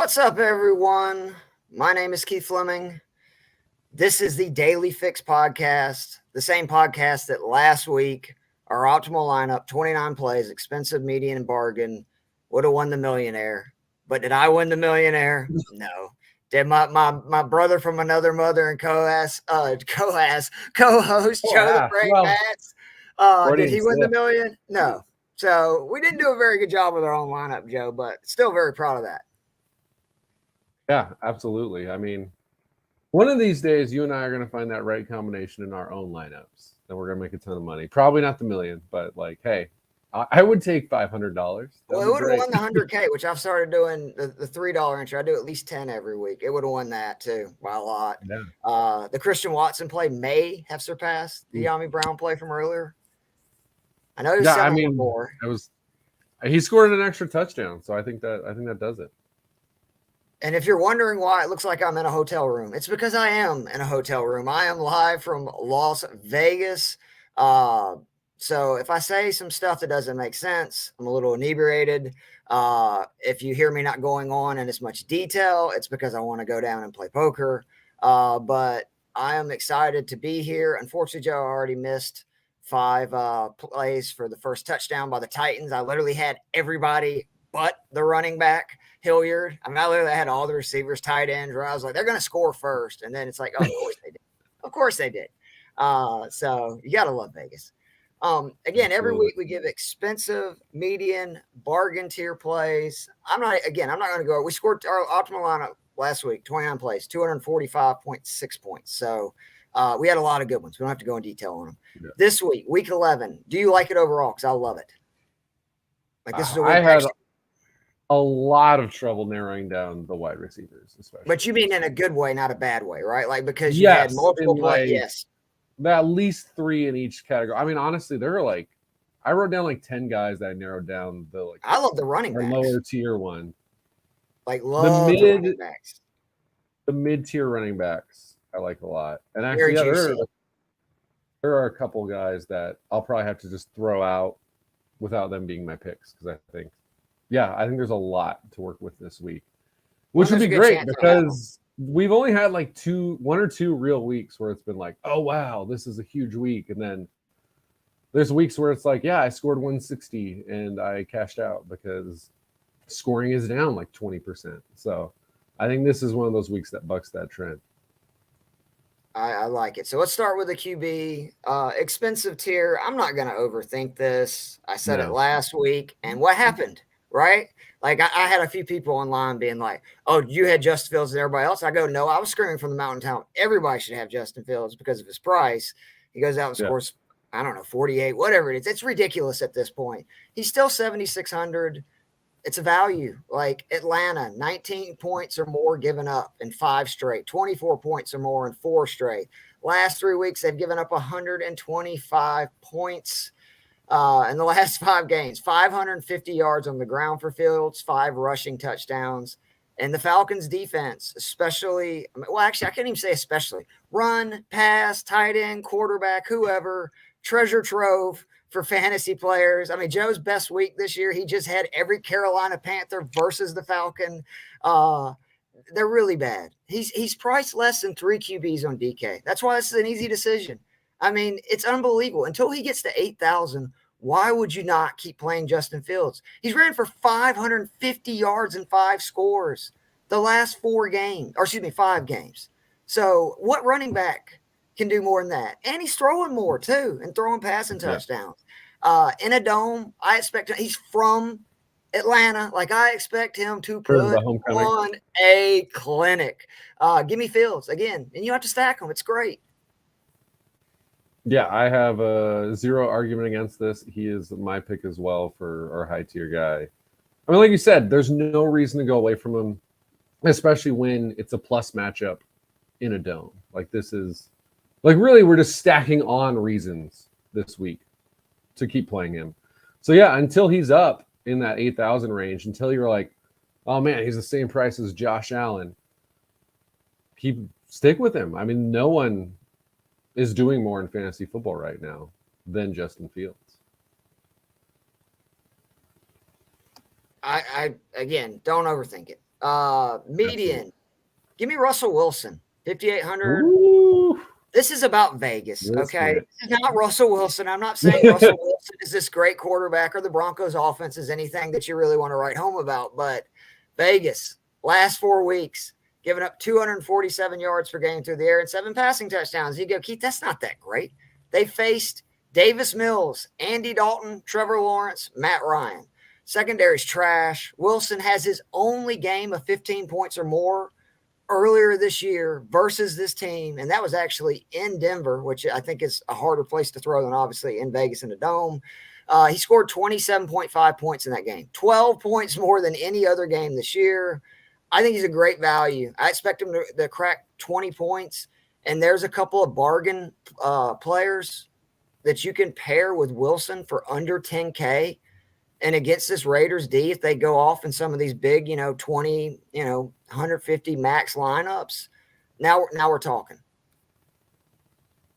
What's up, everyone? My name is Keith Fleming. This is the Daily Fix podcast, the same podcast that last week, our optimal lineup, 29 plays, expensive, median, and bargain, would have won the millionaire. But did I win the millionaire? No. Did my brother from another mother and co-host Joe the Brain Mats, did he win the million? No. So we didn't do a very good job with our own lineup, Joe, but still very proud of that. Yeah, absolutely. I mean, one of these days, you and I are going to find that right combination in our own lineups, and we're going to make a ton of money. Probably not the million, but like, hey, I would take $500. Well, it would have won the 100K, which I've started doing the $3 entry. I do at least 10 every week. It would have won that too by a lot. Yeah. The Christian Watson play may have surpassed the Yami Brown play from earlier. I know he was more. He scored an extra touchdown, so I think that does it. And if you're wondering why it looks like I'm in a hotel room, it's because I am in a hotel room. I am live from Las Vegas. So if I say some stuff that doesn't make sense, I'm a little inebriated. If you hear me not going on in as much detail, it's because I want to go down and play poker. But I am excited to be here. Unfortunately, Joe, I already missed 5 plays for the first touchdown by the Titans. I literally had everybody but the running back, Hilliard. I mean, I literally had all the receivers, tight ends, where I was like, they're going to score first. And then it's like, oh, of course they did. Of course they did. So you got to love Vegas. Again, every week we give expensive, median, bargain tier plays. I'm not going to go. We scored our optimal lineup last week, 29 plays, 245.6 points. So we had a lot of good ones. We don't have to go in detail on them. Yeah. This week, week 11, do you like it overall? Because I love it. Like this is a week I had a lot of trouble narrowing down the wide receivers, especially. But you mean in a good way, not a bad way, right? Like because you had multiple plays. Yes. At least 3 in each category. I mean, honestly, there are like, I wrote down like 10 guys that I narrowed down the like. I love the running backs. Lower tier one. Like love the running backs. The mid-tier running backs I like a lot. And actually, there are a couple guys that I'll probably have to just throw out without them being my picks because I think there's a lot to work with this week, which would be great because we've only had like 1 or 2 real weeks where it's been like, oh, wow, this is a huge week. And then there's weeks where it's like, yeah, I scored 160 and I cashed out because scoring is down like 20%. So I think this is one of those weeks that bucks that trend. I like it. So let's start with the QB. Expensive tier. I'm not going to overthink this. I said it last week. And what happened, right? Like I had a few people online being like, oh, you had Justin Fields and everybody else. I go, no, I was screaming from the mountaintop. Everybody should have Justin Fields because of his price. He goes out and scores, I don't know, 48, whatever it is. It's ridiculous at this point. He's still 7,600. It's a value. Like Atlanta, 19 points or more given up in 5 straight, 24 points or more in 4 straight. Last 3 weeks, they've given up 125 points in the last 5 games, 550 yards on the ground for Fields, 5 rushing touchdowns. And the Falcons defense, especially, I can't even say especially, run, pass, tight end, quarterback, whoever, treasure trove for fantasy players. I mean, Joe's best week this year, he just had every Carolina Panther versus the Falcon. They're really bad. He's priced less than 3 QBs on DK. That's why this is an easy decision. I mean, it's unbelievable. Until he gets to 8,000, why would you not keep playing Justin Fields? He's ran for 550 yards and 5 scores the last 5 games. So what running back can do more than that? And he's throwing more too and throwing passing touchdowns. In a dome, I expect he's from Atlanta. Like I expect him to put on a clinic. Give me Fields again, and you have to stack them. It's great. Yeah, I have zero argument against this. He is my pick as well for our high tier guy. I mean, like you said, there's no reason to go away from him, especially when it's a plus matchup in a dome. Like this is like really we're just stacking on reasons this week to keep playing him. So yeah, until he's up in that 8,000 range, until you're like, oh man, he's the same price as Josh Allen, stick with him. I mean, no one is doing more in fantasy football right now than Justin Fields. I again, don't overthink it. Median. Give me Russell Wilson, 5,800. Ooh. This is about Vegas, okay? This is not Russell Wilson. I'm not saying Russell Wilson is this great quarterback or the Broncos offense is anything that you really want to write home about, but Vegas, last 4 weeks, giving up 247 yards per game through the air and 7 passing touchdowns. You go, Keith, that's not that great. They faced Davis Mills, Andy Dalton, Trevor Lawrence, Matt Ryan. Secondary's trash. Wilson has his only game of 15 points or more earlier this year versus this team, and that was actually in Denver, which I think is a harder place to throw than obviously in Vegas in the Dome. He scored 27.5 points in that game, 12 points more than any other game this year. I think he's a great value. I expect him to crack 20 points, and there's a couple of bargain players that you can pair with Wilson for under 10K. And against this Raiders D, if they go off in some of these big, 20, 150 max lineups, now we're talking.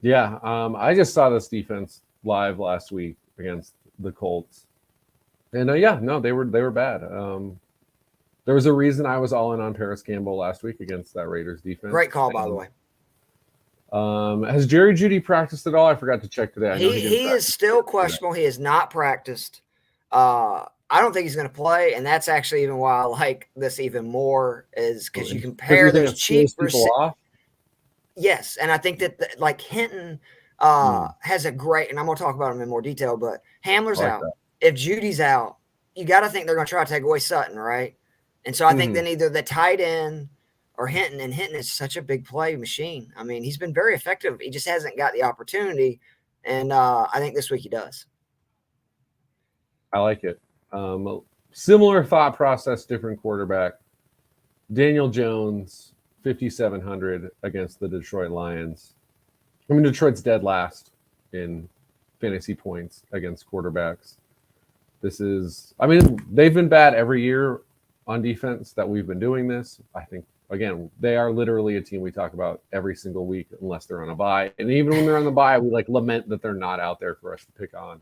Yeah, I just saw this defense live last week against the Colts, and they were bad. There was a reason I was all in on Paris Campbell last week against that Raiders defense. Great call, by the way. Has Jerry Jeudy practiced at all? I forgot to check today. He is still questionable. He has not practiced. I don't think he's going to play, and that's actually even why I like this even more is because you compare those cheap receivers. Yes, and I think that Hinton has a great, and I'm going to talk about him in more detail, but Hamler's out. That. If Judy's out, you got to think they're going to try to take away Sutton, right? And so I think then either the tight end or Hinton, and Hinton is such a big play machine. I mean, he's been very effective. He just hasn't got the opportunity, and I think this week he does. I like it. Similar thought process, different quarterback. Daniel Jones, 5,700 against the Detroit Lions. I mean, Detroit's dead last in fantasy points against quarterbacks. They've been bad every year on defense that we've been doing this. I think, again, they are literally a team we talk about every single week unless they're on a bye. And even when they're on the bye, we lament that they're not out there for us to pick on.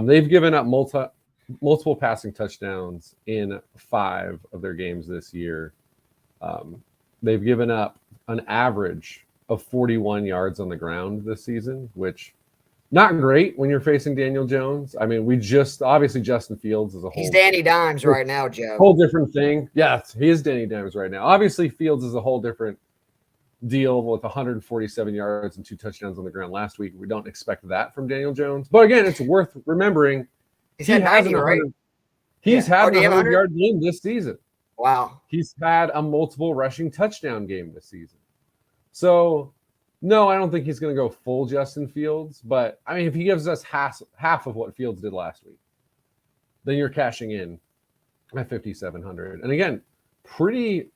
They've given up multiple passing touchdowns in 5 of their games this year. They've given up an average of 41 yards on the ground this season, which not great when you're facing Daniel Jones. I mean, obviously Justin Fields is a whole. He's Danny Dimes right now, Joe. Whole different thing. Yes, he is Danny Dimes right now. Obviously, Fields is a whole different deal with 147 yards and 2 touchdowns on the ground last week. We don't expect that from Daniel Jones. But again, it's worth remembering he's had 90, right? He's had a 100-yard game this season. Wow. He's had a multiple rushing touchdown game this season. So, no, I don't think he's going to go full Justin Fields. But, I mean, if he gives us half of what Fields did last week, then you're cashing in at 5,700. And again, pretty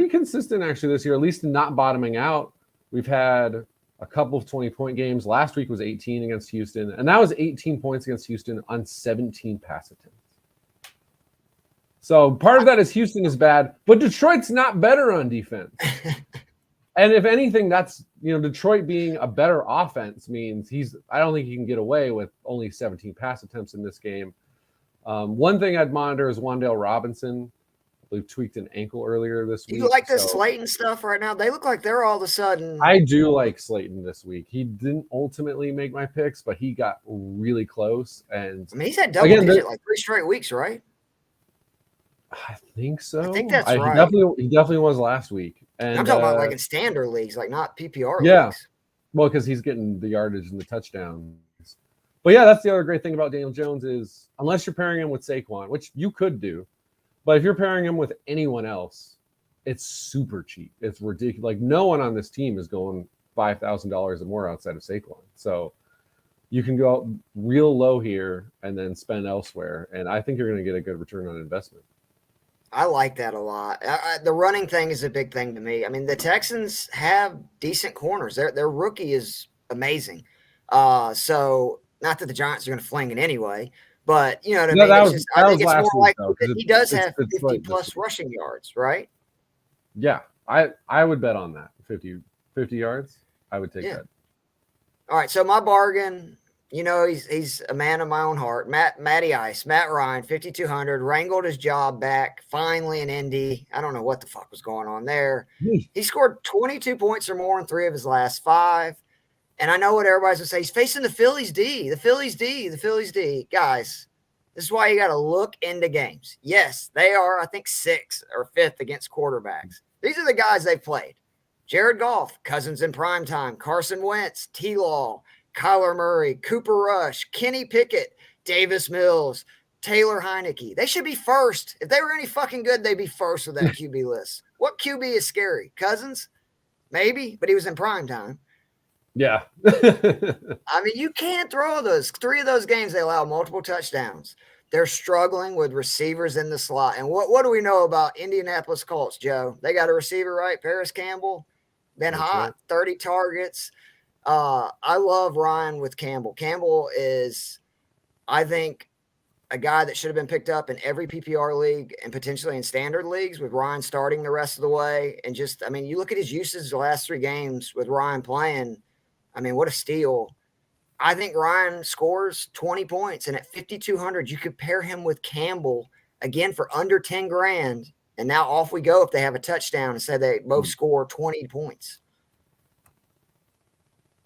consistent actually this year, at least not bottoming out. We've had a couple of 20-point games. Last week was 18 against Houston, and that was 18 points against Houston on 17 pass attempts. So part of that is Houston is bad, but Detroit's not better on defense. And if anything, that's, Detroit being a better offense means I don't think he can get away with only 17 pass attempts in this game. One thing I'd monitor is Wan'Dale Robinson. We've tweaked an ankle earlier this week. You like this Slayton stuff right now? They look like they're all of a sudden. I do like Slayton this week. He didn't ultimately make my picks, but he got really close. And he's had double digit 3 straight weeks, right? I think so. I think that's right. He definitely was last week. And I'm talking about in standard leagues, not PPR yeah. leagues. Well, because he's getting the yardage and the touchdowns. But yeah, that's the other great thing about Daniel Jones is unless you're pairing him with Saquon, which you could do, but if you're pairing him with anyone else, it's super cheap. It's ridiculous. No one on this team is going $5,000 or more outside of Saquon. So you can go real low here and then spend elsewhere. And I think you're going to get a good return on investment. I like that a lot. The running thing is a big thing to me. I mean, the Texans have decent corners. Their rookie is amazing. So not that the Giants are going to fling it anyway. But you know what I mean? I think it's more likely that he does have 50-plus rushing yards, right? Yeah, I would bet on that. 50 yards, I would take that. All right, so my bargain, you know, he's a man of my own heart. Matty Ice, Matt Ryan, 5,200, wrangled his job back finally in Indy. I don't know what the fuck was going on there. He scored 22 points or more in 3 of his last 5. And I know what everybody's going to say. He's facing the Phillies D. Guys, this is why you got to look into games. Yes, they are, I think, 6th or 5th against quarterbacks. These are the guys they've played. Jared Goff, Cousins in primetime, Carson Wentz, T-Law, Kyler Murray, Cooper Rush, Kenny Pickett, Davis Mills, Taylor Heineke. They should be first. If they were any fucking good, they'd be first with that QB list. What QB is scary? Cousins? Maybe, but he was in primetime. Yeah. I mean, you can't throw those. 3 of those games, they allow multiple touchdowns. They're struggling with receivers in the slot. And what do we know about Indianapolis Colts, Joe? They got a receiver, right? Paris Campbell. Been hot, right. 30 targets. I love Ryan with Campbell. Campbell is, I think, a guy that should have been picked up in every PPR league and potentially in standard leagues with Ryan starting the rest of the way. And just, I mean, you look at his usage the last 3 games with Ryan playing. I mean, what a steal. I think Ryan scores 20 points, and at 5,200, you could pair him with Campbell again for under 10 grand. And now off we go if they have a touchdown and say they both score 20 points.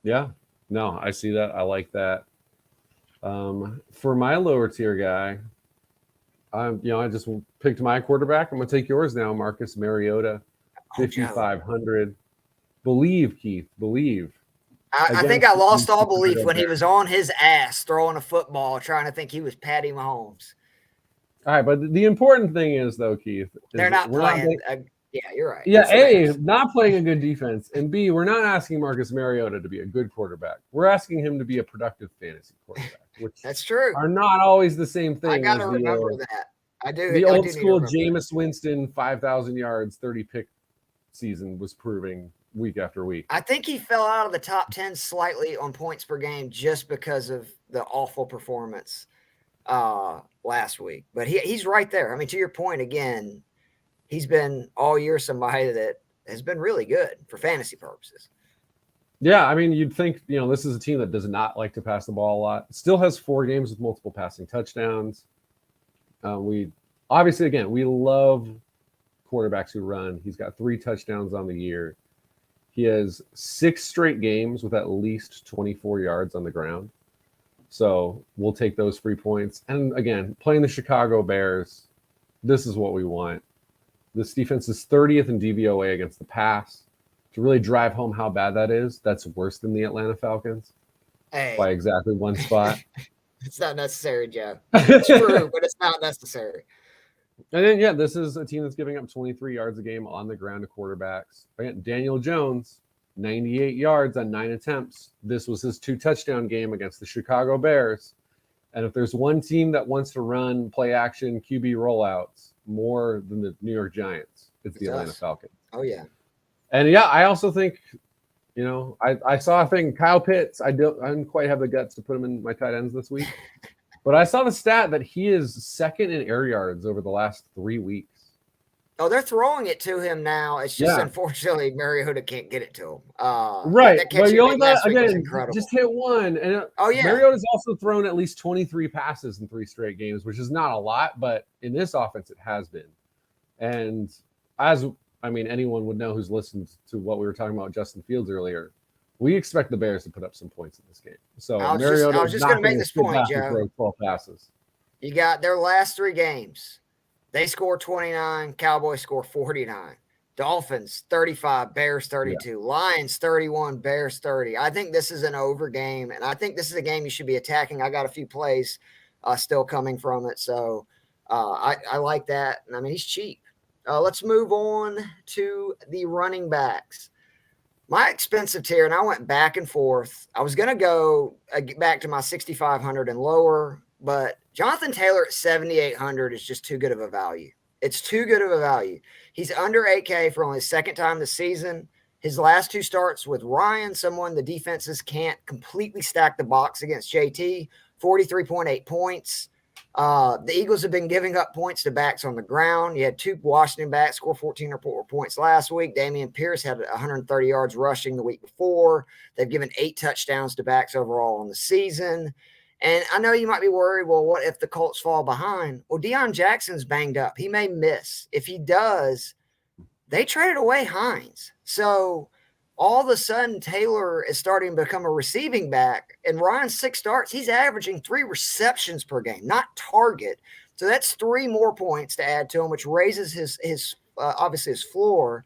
Yeah, no, I see that. I like that. For my lower tier guy, I just picked my quarterback. I'm going to take yours now, Marcus Mariota, 5,500. Believe, Keith, believe. I think I lost all belief when he was on his ass throwing a football, trying to think he was Patty Mahomes. All right, but the important thing is, though, Keith, they're not playing. Yeah, you're right. Yeah, A, not playing a good defense, and B, we're not asking Marcus Mariota to be a good quarterback. We're asking him to be a productive fantasy quarterback, which that's true. Are not always the same thing. I got to remember that. I do. The old school Jameis Winston 5,000 yards, 30 pick season was proving week after week. I think he fell out of the top 10 slightly on points per game just because of the awful performance last week. But he's right there. I mean, to your point again, he's been all year somebody that has been really good for fantasy purposes. Yeah, I mean, you'd think, this is a team that does not like to pass the ball a lot. Still has 4 games with multiple passing touchdowns. We love quarterbacks who run. He's got 3 touchdowns on the year. He has 6 straight games with at least 24 yards on the ground. So we'll take those free points. And again, playing the Chicago Bears, this is what we want. This defense is 30th in DVOA against the pass. To really drive home how bad that is, that's worse than the Atlanta Falcons by exactly 1 spot. It's not necessary, Joe. It's true, but it's not necessary. And then, this is a team that's giving up 23 yards a game on the ground to quarterbacks. Again, Daniel Jones, 98 yards on 9 attempts. This was his 2 touchdown game against the Chicago Bears. And if there's one team that wants to run play action QB rollouts more than the New York Giants, it's the Atlanta Falcons. Oh, yeah. And I also think, I saw a thing, Kyle Pitts. I didn't quite have the guts to put him in my tight ends this week. But I saw the stat that he is 2nd in air yards over the last 3 weeks. Oh, they're throwing it to him now. It's just unfortunately Mariota can't get it to him. Right. Well, you only got, again, just hit 1. And Mariota's also thrown at least 23 passes in 3 straight games, which is not a lot, but in this offense, it has been. And anyone would know who's listened to what we were talking about Justin Fields earlier. We expect the Bears to put up some points in this game. So I was just going to make this point, Joe. Throw 12 passes. You got their last 3 games. They score 29. Cowboys score 49. Dolphins 35. Bears 32. Yeah. Lions 31. Bears 30. I think this is an over game, and I think this is a game you should be attacking. I got a few plays still coming from it, so I like that. And I mean, he's cheap. Let's move on to the running backs. My expensive tier, and I went back and forth. I was going to go back to my 6,500 and lower, but Jonathan Taylor at 7,800 is just too good of a value. It's too good of a value. He's under 8K for only the 2nd time this season. His last 2 starts with Ryan, someone the defenses can't completely stack the box against JT, 43.8 points. The Eagles have been giving up points to backs on the ground. You had 2 Washington backs score 14 or more points last week. Dameon Pierce had 130 yards rushing the week before. They've given 8 touchdowns to backs overall on the season. And I know you might be worried, well, what if the Colts fall behind? Well, Deion Jackson's banged up. He may miss. If he does, they traded away Hines. So all of a sudden, Taylor is starting to become a receiving back. And Ryan's 6 starts, he's averaging 3 receptions per game, not target. So that's 3 more points to add to him, which raises his obviously his floor.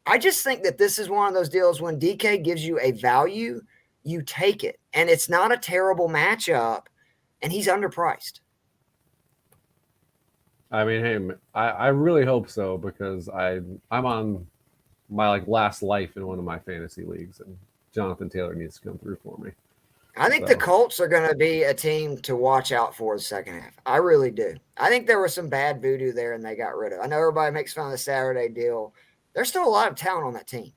I just think that this is one of those deals when DK gives you a value, you take it. And it's not a terrible matchup, and he's underpriced. I mean, hey, I really hope so, because I'm on my last life in one of my fantasy leagues, and Jonathan Taylor needs to come through for me. I think the Colts are going to be a team to watch out for the second half. I really do. I think there was some bad voodoo there and they got rid of it. I know everybody makes fun of the Saturday deal. There's still a lot of talent on that team.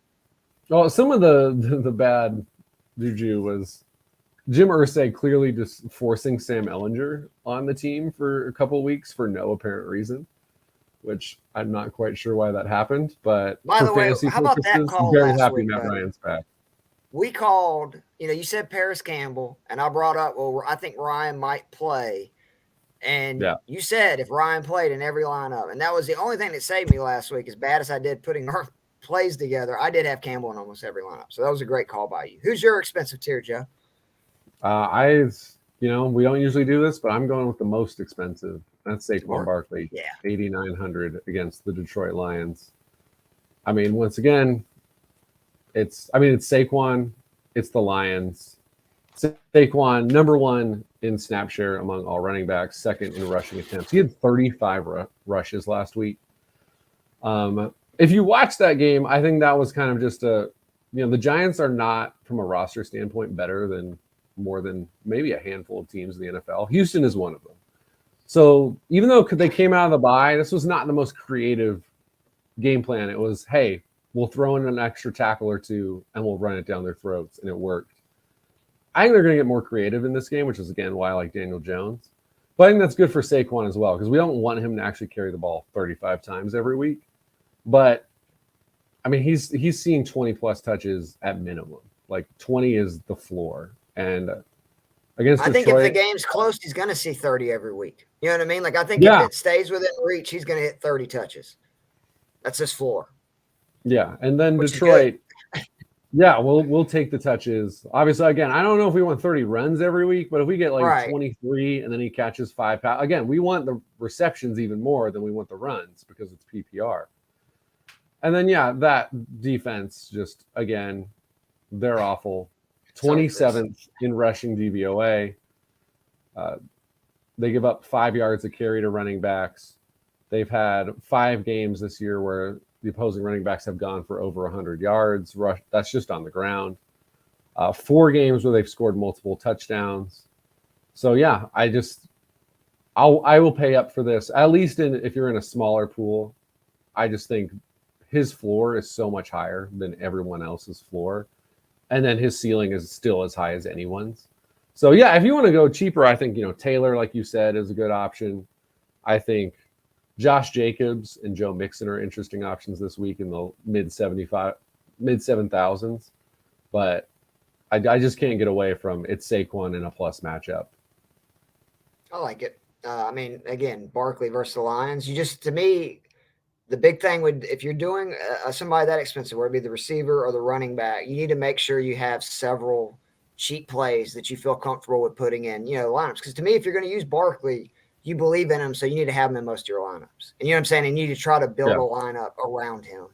Well, some of the bad juju was Jim Irsay clearly just forcing Sam Ehlinger on the team for a couple of weeks for no apparent reason, which I'm not quite sure why that happened. But by the way, how about that call last week? Matt Ryan's back. We called, you said Paris Campbell, and I brought up, well, I think Ryan might play. And you said if Ryan played in every lineup, and that was the only thing that saved me last week, as bad as I did putting our plays together, I did have Campbell in almost every lineup. So that was a great call by you. Who's your expensive tier, Joe? We don't usually do this, but I'm going with the most expensive. That's Saquon Barkley. Yeah. 8,900 against the Detroit Lions. I mean, once again, it's Saquon, it's the Lions. Saquon, number 1 in snap share among all running backs, 2nd in rushing attempts. He had 35 rushes last week. If you watch that game, I think that was kind of just the Giants are not, from a roster standpoint, better than more than maybe a handful of teams in the NFL. Houston is one of them. So even though they came out of the bye, this was not the most creative game plan. It was, hey, we'll throw in an extra tackle or 2 and we'll run it down their throats, and it worked. I think they're going to get more creative in this game, which is, again, why I like Daniel Jones. But I think that's good for Saquon as well, because we don't want him to actually carry the ball 35 times every week. But, I mean, he's seeing 20-plus touches at minimum. 20 is the floor. And against Detroit, think if the game's close, he's going to see 30 every week. You know what I mean? I think if it stays within reach, he's going to hit 30 touches. That's his floor. Yeah, and then Detroit, we'll take the touches. Obviously, again, I don't know if we want 30 runs every week, but if we get 23 and then he catches 5 passes, again, we want the receptions even more than we want the runs because it's PPR. And then, that defense just, again, they're awful. 27th in rushing DVOA. They give up 5 yards a carry to running backs. They've had 5 games this year where the opposing running backs have gone for over 100 yards. That's just on the ground. 4 games where they've scored multiple touchdowns. So, I will pay up for this, at least if you're in a smaller pool. I just think his floor is so much higher than everyone else's floor. And then his ceiling is still as high as anyone's. So, if you want to go cheaper, I think, Taylor, like you said, is a good option. I think Josh Jacobs and Joe Mixon are interesting options this week in the mid 7,000s. But I just can't get away from it's Saquon in a plus matchup. I like it. Again, Barkley versus the Lions. To me, the big thing if you're doing somebody that expensive, whether it be the receiver or the running back, you need to make sure you have several cheap plays that you feel comfortable with putting in, lineups. Because to me, if you're going to use Barkley, you believe in him, so you need to have him in most of your lineups. And you know what I'm saying? And you need to try to build a lineup around him.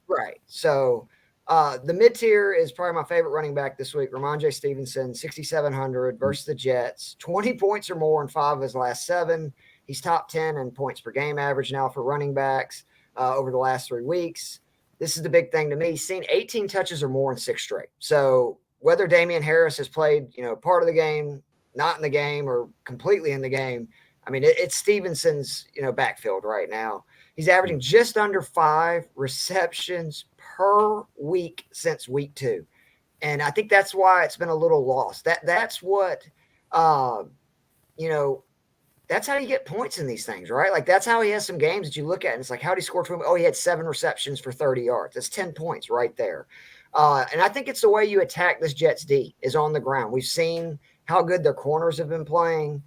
Right. So the mid-tier is probably my favorite running back this week, Ramondre Stevenson, 6,700 versus the Jets. 20 points or more in 5 of his last 7. He's top 10 in points per game average now for running backs over the last 3 weeks. This is the big thing to me. He's seen 18 touches or more in 6 straight. So whether Damian Harris has played, part of the game, not in the game, or completely in the game, it's Stevenson's, backfield right now. He's averaging just under 5 receptions per week since week 2. And I think that's why it's been a little lost. That's what, that's how you get points in these things, right? Like that's how he has some games that you look at and it's like, how did he score 20? Oh, he had 7 receptions for 30 yards. That's 10 points right there. And I think it's the way you attack this Jets D is on the ground. We've seen how good their corners have been playing.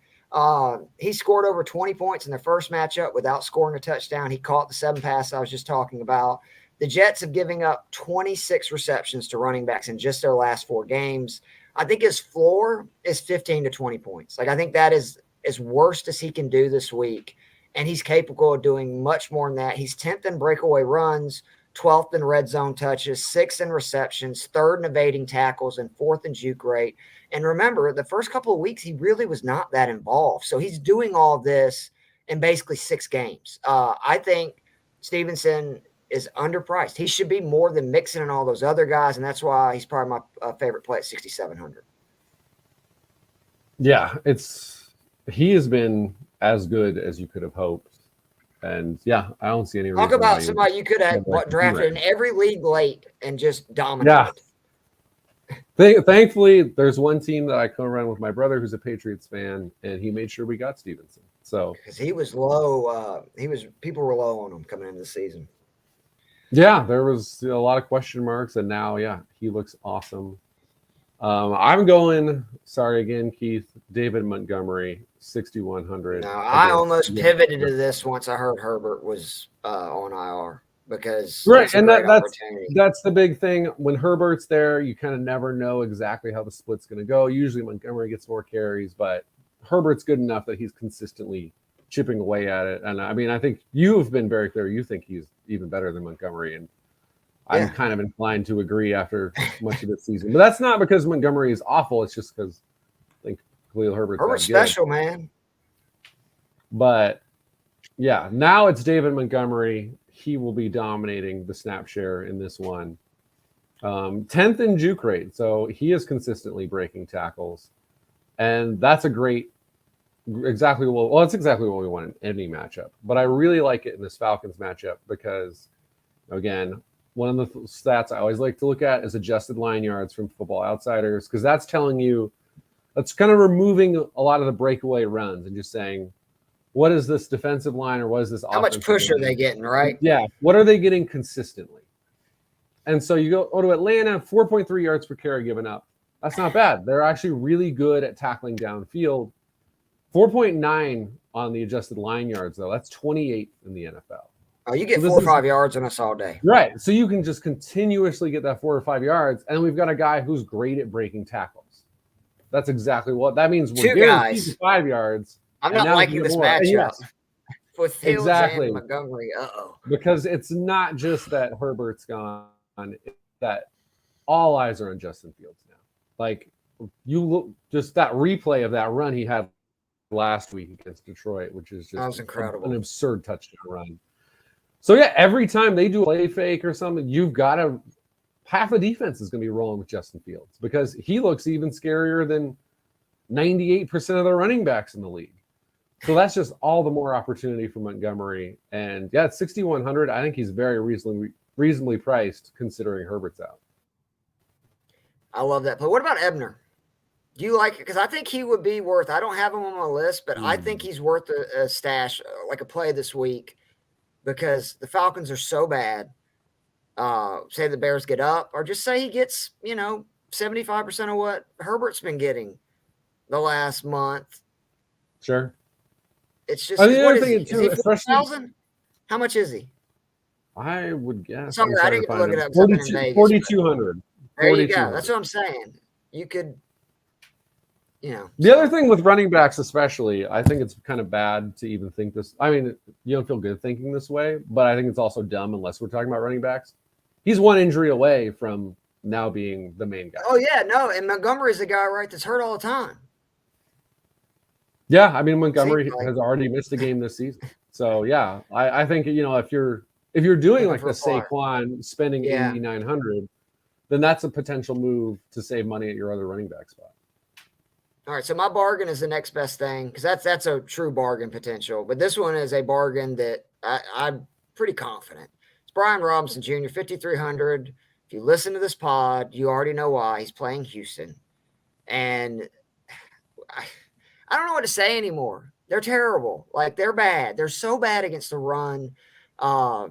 He scored over 20 points in their first matchup without scoring a touchdown. He caught the 7 passes I was just talking about. The Jets have given up 26 receptions to running backs in just their last 4 games. I think his floor is 15 to 20 points. Like I think that is as worst as he can do this week. And he's capable of doing much more than that. He's 10th in breakaway runs, 12th in red zone touches, 6th in receptions, 3rd in evading tackles, and 4th in juke rate. And remember, the first couple of weeks, he really was not that involved. So he's doing all this in basically 6 games. I think Stevenson is underpriced. He should be more than Mixon and all those other guys, and that's why he's probably my favorite play at 6,700. Yeah, he has been as good as you could have hoped. And yeah, I don't see any reason. Talk about somebody you could have drafted in every league late and just dominated. Yeah. Thankfully, there's one team that I co-ran with my brother who's a Patriots fan, and he made sure we got Stevenson. So because he was low, people were low on him coming into the season. Yeah, there was a lot of question marks, and now, yeah, he looks awesome. I'm going, sorry again, Keith, David Montgomery, 6,100. No, I almost pivoted to this once I heard Herbert was on IR because right, and that's the big thing. When Herbert's there, you kind of never know exactly how the split's going to go. Usually Montgomery gets more carries, but Herbert's good enough that he's consistently chipping away at it. And I mean, I think you've been very clear. You think he's even better than Montgomery, and I'm kind of inclined to agree after much of this season. But that's not because Montgomery is awful. It's just because I think Khalil Herbert's special, man. But yeah, now it's David Montgomery. He will be dominating the snap share in this one. 10th in juke rate, so he is consistently breaking tackles, and that's exactly what we want in any matchup. But I really like it in this Falcons matchup because, again, one of the stats I always like to look at is adjusted line yards from Football Outsiders, because that's telling you, that's kind of removing a lot of the breakaway runs and just saying, what is this defensive line or what is this how much push are they getting, right? Yeah, what are they getting consistently? And so you go to Atlanta, 4.3 yards per carry given up. That's not bad. They're actually really good at tackling downfield. 4.9 on the adjusted line yards, though. That's 28 in the NFL. Oh, you get 4 or 5 yards on us all day. Right. So you can just continuously get that 4 or 5 yards. And we've got a guy who's great at breaking tackles. That's exactly what that means. We're guaranteed 5 yards. I'm not liking this matchup. Yes. With Fields and Montgomery. Because it's not just that Herbert's gone. It's that all eyes are on Justin Fields now. Like, you look, just that replay of that run he had last week against Detroit, which is just that was incredible. An absurd touchdown run. So yeah, every time they do a play fake or something, you've got to half the defense is going to be rolling with Justin Fields because he looks even scarier than 98% of the running backs in the league. So that's just all the more opportunity for Montgomery. And yeah, at 6,100, I think he's very reasonably priced considering Herbert's out. I love that. But what about Ebner? Do you like it? Because I think he would be worth, I don't have him on my list, but I think he's worth a stash, like a play this week, because the Falcons are so bad. Say the Bears get up, or just say he gets, 75% of what Herbert's been getting the last month. Sure. It's just, what is he? Is he 4,000? How much is he? I would guess. Sorry, I didn't look it up. 4,200. There you go. That's what I'm saying. You could, The other thing with running backs especially, I think it's kind of bad to even think this. I mean, you don't feel good thinking this way, but I think it's also dumb unless we're talking about running backs. He's one injury away from now being the main guy. Oh, yeah, no. And Montgomery's the guy, right, that's hurt all the time. Yeah, I mean, Montgomery has already missed a game this season. So, yeah, I think, if you're doing like the Saquon spending 8,900, then that's a potential move to save money at your other running back spot. All right, so my bargain is the next best thing because that's a true bargain potential. But this one is a bargain that I'm pretty confident. It's Brian Robinson Jr., 5,300. If you listen to this pod, you already know why. He's playing Houston. And I don't know what to say anymore. They're terrible. Like, they're bad. They're so bad against the run. I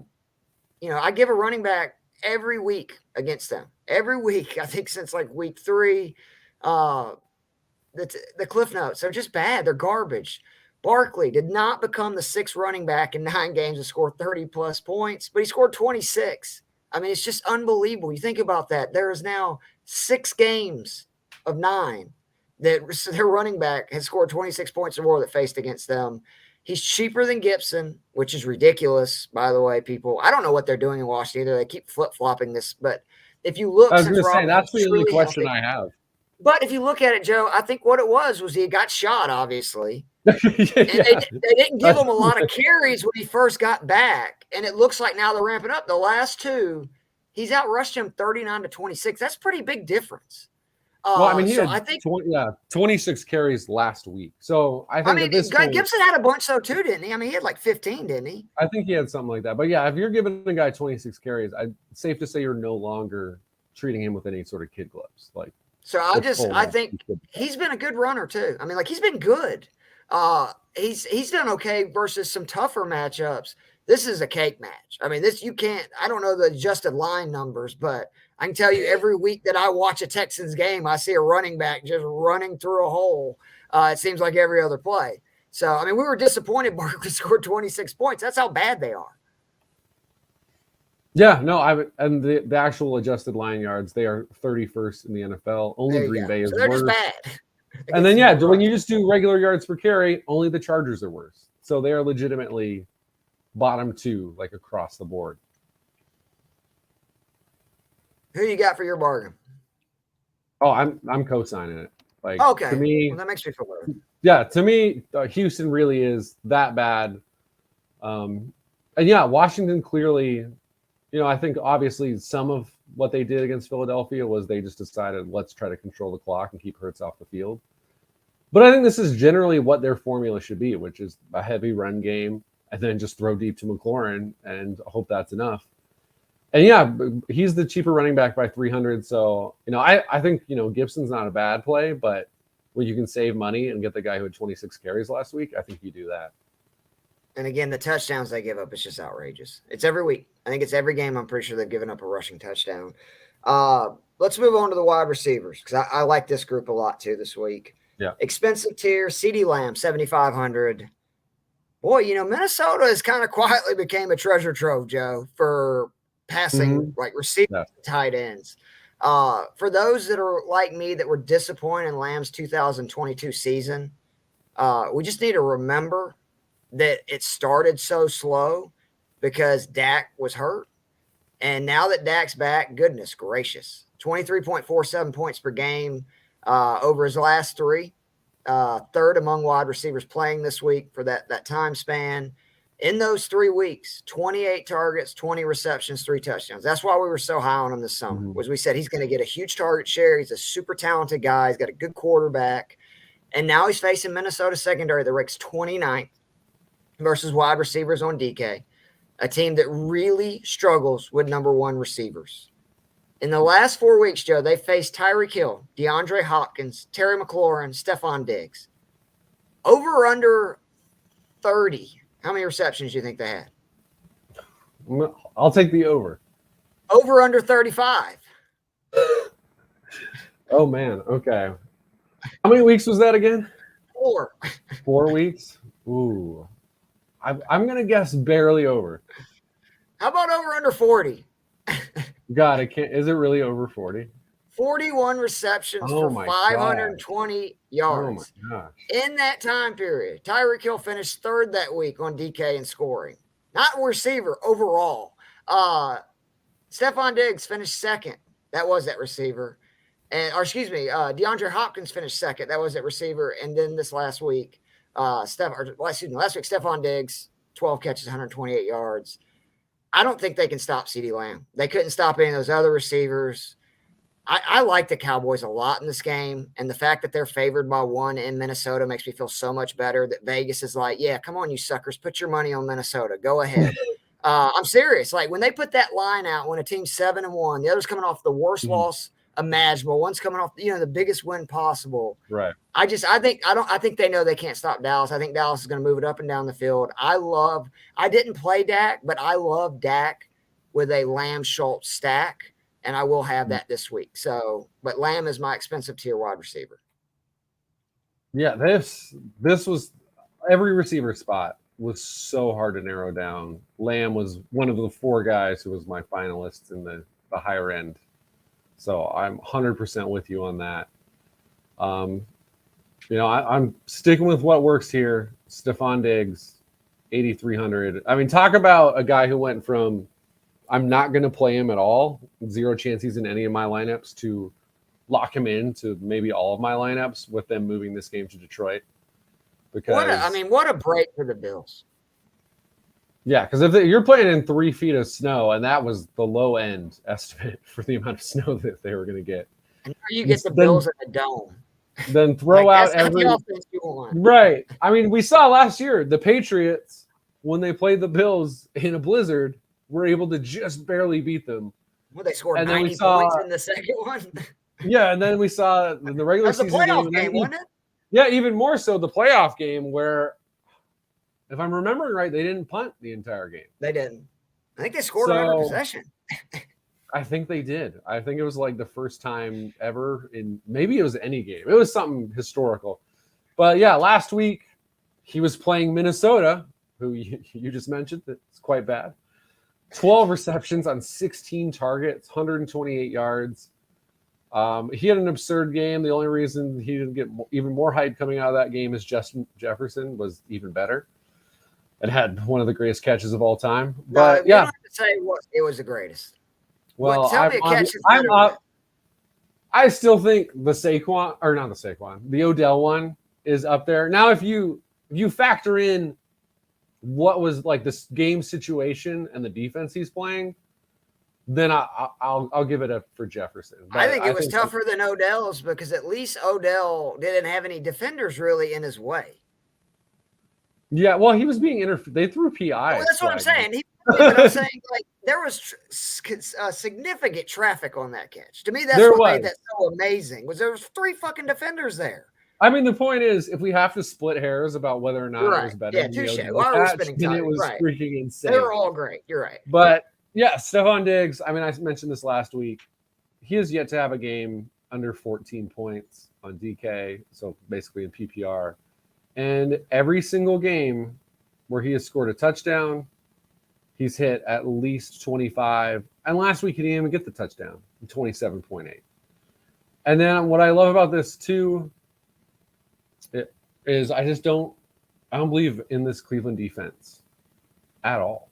give a running back every week against them. Every week, I think since like week 3. The Cliff Notes, they're just bad. They're garbage. Barkley did not become the 6th running back in 9 games to score 30-plus points, but he scored 26. I mean, it's just unbelievable. You think about that. There is now 6 games of 9 that their running back has scored 26 points or more that faced against them. He's cheaper than Gibson, which is ridiculous, by the way, people. I don't know what they're doing in Washington either. They keep flip-flopping this, but if you look, I was going to say, that's the only question I have. But if you look at it, Joe, I think what it was he got shot, obviously. And they didn't give him a lot of carries when he first got back. And it looks like now they're ramping up. The last 2, he's outrushed him 39-26. That's a pretty big difference. Well, I mean, he had 26 carries last week. So I think Gibson had a bunch though too, didn't he? I mean, he had like 15, didn't he? I think he had something like that. But yeah, if you're giving a guy 26 carries, it's safe to say you're no longer treating him with any sort of kid gloves. So I think he's been a good runner too. I mean, like, he's been good. He's done okay versus some tougher matchups. This is a cake match. I mean, I don't know the adjusted line numbers, but I can tell you every week that I watch a Texans game, I see a running back just running through a hole. It seems like every other play. So, I mean, we were disappointed Barkley scored 26 points. That's how bad they are. Yeah, no, and the actual adjusted line yards, they are 31st in the NFL. Only Green Bay is so they're worse. Just bad. And then, when you just do regular yards per carry, only the Chargers are worse. So they are legitimately bottom 2, like, across the board. Who you got for your bargain? Oh, I'm co-signing it. Like, okay, to me, well, that makes me feel better. Yeah, to me, Houston really is that bad. And yeah, Washington clearly, I think obviously some of what they did against Philadelphia was they just decided, let's try to control the clock and keep Hurts off the field. But I think this is generally what their formula should be, which is a heavy run game and then just throw deep to McLaurin and hope that's enough. And yeah, he's the cheaper running back by 300. So, I think, Gibson's not a bad play, but when you can save money and get the guy who had 26 carries last week, I think you do that. And again, the touchdowns they give up, it's just outrageous. It's every week. I think it's every game. I'm pretty sure they've given up a rushing touchdown. Let's move on to the wide receivers because I like this group a lot too this week. Yeah. Expensive tier, CeeDee Lamb, 7,500. Boy, Minnesota has kind of quietly became a treasure trove, Joe, for passing, like receiving tight ends. For those that are like me that were disappointed in Lamb's 2022 season, we just need to remember that it started so slow because Dak was hurt. And now that Dak's back, goodness gracious, 23.47 points per game over his last 3. 3rd among wide receivers playing this week for that time span. In those 3 weeks, 28 targets, 20 receptions, 3 touchdowns. That's why we were so high on him this summer, was we said he's going to get a huge target share. He's a super talented guy. He's got a good quarterback. And now he's facing Minnesota secondary that ranks 29th versus wide receivers on DK, a team that really struggles with number 1 receivers. In the last 4 weeks, Joe, they faced Tyreek Hill, DeAndre Hopkins, Terry McLaurin, Stephon Diggs. Over or under 30. How many receptions do you think they had? I'll take the over. Over under 35. Oh, man. Okay. How many weeks was that again? 4. 4 weeks? Ooh. I'm going to guess barely over. How about over under 40? God, I can't. Is it really over 40? 41 receptions for 520 yards. Oh, my gosh. In that time period, Tyreek Hill finished 3rd that week on DK in scoring. Not receiver, overall. Stephon Diggs finished 2nd. That was that receiver. DeAndre Hopkins finished 2nd. That was that receiver. And then this last week, last week, Stephon Diggs, 12 catches, 128 yards. I don't think they can stop CeeDee Lamb. They couldn't stop any of those other receivers. I like the Cowboys a lot in this game, and the fact that they're favored by 1 in Minnesota makes me feel so much better that Vegas is like, yeah, come on, you suckers, put your money on Minnesota. Go ahead. I'm serious. Like, when they put that line out, when a team's 7-1, the other's coming off the worst loss imaginable. One's coming off, the biggest win possible. Right. I think they know they can't stop Dallas. I think Dallas is going to move it up and down the field. I didn't play Dak, but I love Dak with a Lamb Schultz stack, and I will have that this week. So, but Lamb is my expensive tier wide receiver. Yeah, this was every receiver spot was so hard to narrow down. Lamb was one of the 4 guys who was my finalist in the higher end. So I'm 100% with you on that. I'm sticking with what works here. Stephon Diggs, 8,300. I mean, talk about a guy who went from I'm not going to play him at all, 0 chance he's in any of my lineups, to lock him in to maybe all of my lineups with them moving this game to Detroit. Because what a break for the Bills. Yeah, because if you're playing in 3 feet of snow, and that was the low end estimate for the amount of snow that they were going to get. And you get the Bills in the dome. Then throw out every offense you want. Right. I mean, we saw last year the Patriots, when they played the Bills in a blizzard, were able to just barely beat them. Well, they scored 90 points in the second one. Yeah, and then we saw in the regular season game, wasn't it? Yeah, even more so the playoff game where, if I'm remembering right, they didn't punt the entire game. They didn't. I think they scored every possession. I think they did. I think it was like the first time ever maybe it was any game. It was something historical. But yeah, last week he was playing Minnesota, who you just mentioned. That's quite bad. 12 receptions on 16 targets, 128 yards. He had an absurd game. The only reason he didn't get even more hype coming out of that game is Justin Jefferson was even better and had one of the greatest catches of all time. But don't have to say it was the greatest. Well, I still think the Odell one is up there. Now, if you factor in what was like this game situation and the defense he's playing, then I'll give it up for Jefferson. But I think it was tougher than Odell's because at least Odell didn't have any defenders really in his way. Yeah, well, he was being interfered. They threw PI. Well, that's what I'm saying. I'm saying like there was significant traffic on that catch. To me, that's what made that so amazing. There was 3 fucking defenders there. I mean, the point is, if we have to split hairs about whether or not it was better, touche. It was freaking insane. They were all great. You're right. But yeah, Stephon Diggs. I mean, I mentioned this last week. He has yet to have a game under 14 points on DK, so basically in PPR. And every single game where he has scored a touchdown, he's hit at least 25. And last week, he didn't even get the touchdown, 27.8. And then what I love about this, too, is I don't believe in this Cleveland defense at all.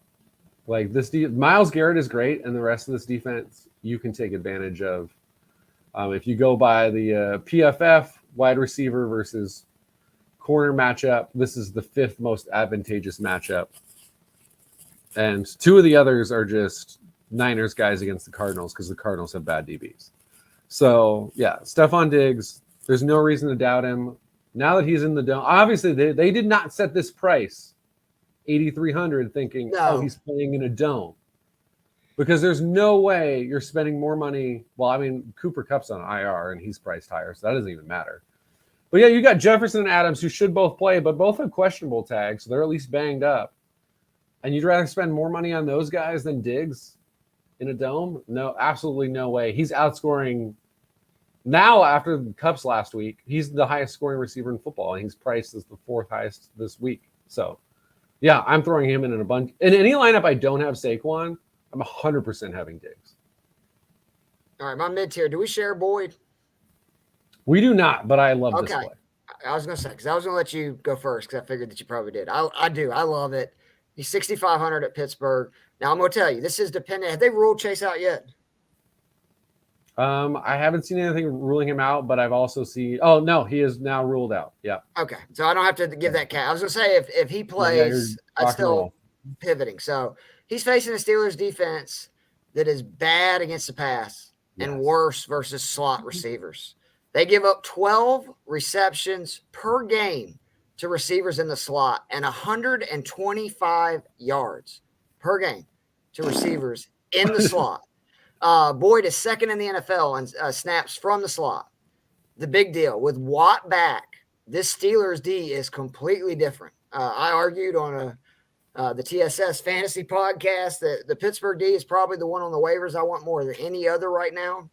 Like Myles Garrett is great, and the rest of this defense you can take advantage of. If you go by the PFF wide receiver versus corner matchup, this is the 5th most advantageous matchup. And 2 of the others are just Niners guys against the Cardinals because the Cardinals have bad DBs. So, yeah, Stephon Diggs, there's no reason to doubt him. Now that he's in the dome, obviously they did not set this price, 8,300, thinking, he's playing in a dome. Because there's no way you're spending more money. Well, I mean, Cooper Kupp's on IR and he's priced higher, so that doesn't even matter. But yeah, you got Jefferson and Adams who should both play, but both have questionable tags, so they're at least banged up. And you'd rather spend more money on those guys than Diggs in a dome? No, absolutely no way. He's outscoring now after Kupp's last week. He's the highest scoring receiver in football, and he's priced as the 4th highest this week. So, yeah, I'm throwing him in a bunch. In any lineup I don't have Saquon, I'm 100% having Diggs. All right, my mid-tier. Do we share Boyd? We do not, but I love this play. I was going to say, because I was going to let you go first because I figured that you probably did. I do. I love it. He's 6,500 at Pittsburgh. Now, I'm going to tell you, this is dependent. Have they ruled Chase out yet? I haven't seen anything ruling him out, but I've also seen – oh, no, he is now ruled out. Yeah. Okay. So I don't have to give that cat. I was going to say if he plays, I'm still pivoting. So he's facing a Steelers defense that is bad against the pass and worse versus slot receivers. They give up 12 receptions per game to receivers in the slot and 125 yards per game to receivers in the slot. Boyd is second in the NFL and snaps from the slot. The big deal with Watt back, this Steelers D is completely different. I argued on the TSS Fantasy podcast that the Pittsburgh D is probably the one on the waivers I want more than any other right now.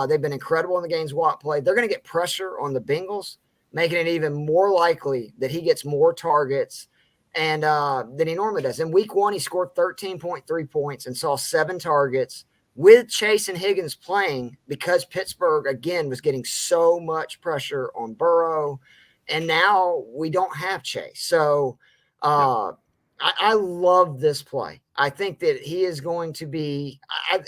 They've been incredible in the games Watt played. They're going to get pressure on the Bengals, making it even more likely that he gets more targets and than he normally does. In week 1, he scored 13.3 points and saw 7 targets with Chase and Higgins playing because Pittsburgh, again, was getting so much pressure on Burrow. And now we don't have Chase. So I love this play. I think that he is going to be,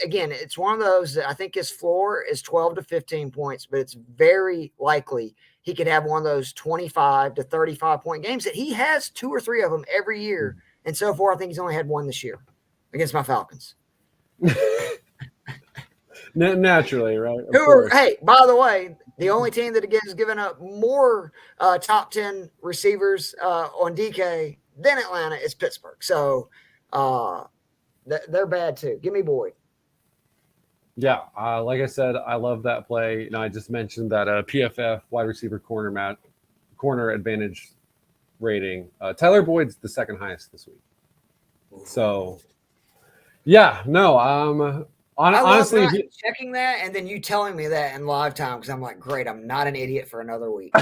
again, it's one of those that I think his floor is 12 to 15 points, but it's very likely he could have one of those 25 to 35 point games that he has 2 or 3 of them every year. And so far, I think he's only had one this year against my Falcons. Naturally, right? Hey, by the way, the only team that again has given up more top 10 receivers on DK than Atlanta is Pittsburgh. So they're bad too. Give me Boyd. Yeah, like I said, I love that play. You know, I just mentioned that PFF wide receiver corner advantage rating. Tyler Boyd's the second highest this week. So, yeah, no, honestly, checking that and then you telling me that in live time because I'm like, great, I'm not an idiot for another week.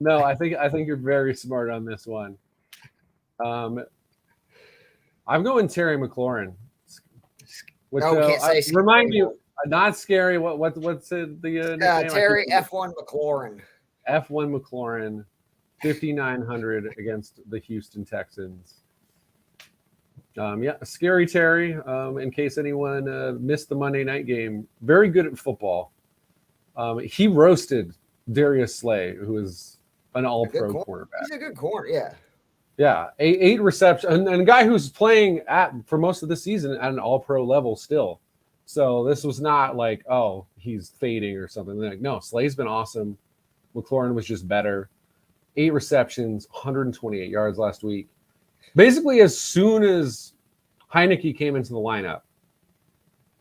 No, I think you're very smart on this one. I'm going Terry McLaurin. Which, remind me, not scary. What's the Terry F1 McLaurin. F1 McLaurin, 5,900 against the Houston Texans. Scary Terry. In case anyone missed the Monday night game, very good at football. He roasted Darius Slay, who is an all-pro cornerback. He's a good corner, yeah. Yeah, 8 receptions, and a guy who's playing for most of the season at an all-pro level still. So this was not like, oh, he's fading or something. Like, no, Slay's been awesome. McLaurin was just better. 8 receptions, 128 yards last week. Basically, as soon as Heineke came into the lineup,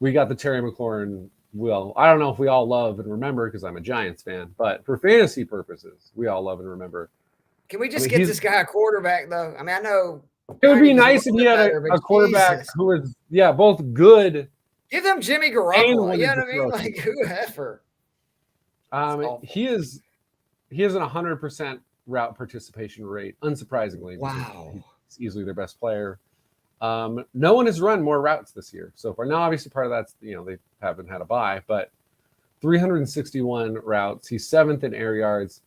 we got the Terry McLaurin. Well, I don't know if we all love and remember because I'm a Giants fan, but for fantasy purposes, we all love and remember. Can we just get this guy a quarterback, though? I mean, I know it would be nice if he had a quarterback who was, both good. Give them Jimmy Garoppolo. You know what I mean? Like, whoever. He is an 100% route participation rate, unsurprisingly. Wow. He's easily their best player. No one has run more routes this year so far. Now, obviously, part of that's, they haven't had a bye, but 361 routes. He's 7th in air yards.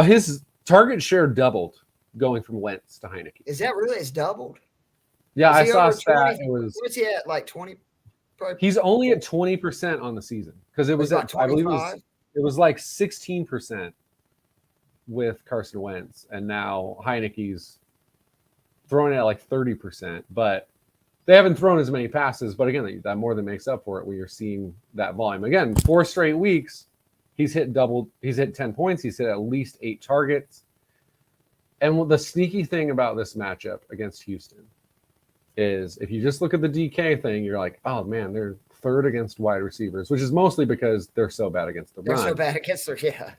His target share doubled going from Wentz to Heineke. Is that really? It's doubled? Yeah, I saw a stat. What's he at, like 20? He's only at 20% on the season because it was at, I believe it was like 16% with Carson Wentz, and now Heineke's throwing it at like 30%, but they haven't thrown as many passes. But again, that more than makes up for it when you're seeing that volume. Again, 4 straight weeks, he's hit 10 points. He's hit at least 8 targets. And the sneaky thing about this matchup against Houston is if you just look at the DK thing, you're like, oh man, they're 3rd against wide receivers, which is mostly because they're so bad against the run. They're so bad against their, yeah.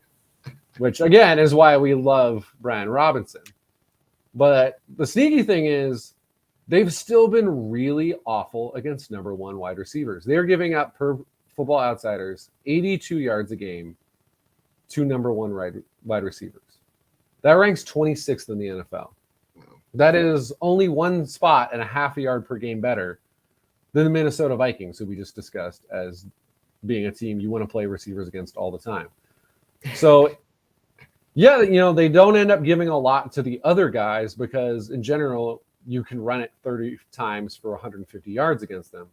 Which again is why we love Brian Robinson. But the sneaky thing is they've still been really awful against number 1 wide receivers. They're giving up, per Football Outsiders, 82 yards a game to number 1 wide receivers. That ranks 26th in the NFL. That is only 1 spot and a half a yard per game better than the Minnesota Vikings, who we just discussed as being a team you want to play receivers against all the time. So, yeah, they don't end up giving a lot to the other guys because, in general, you can run it 30 times for 150 yards against them.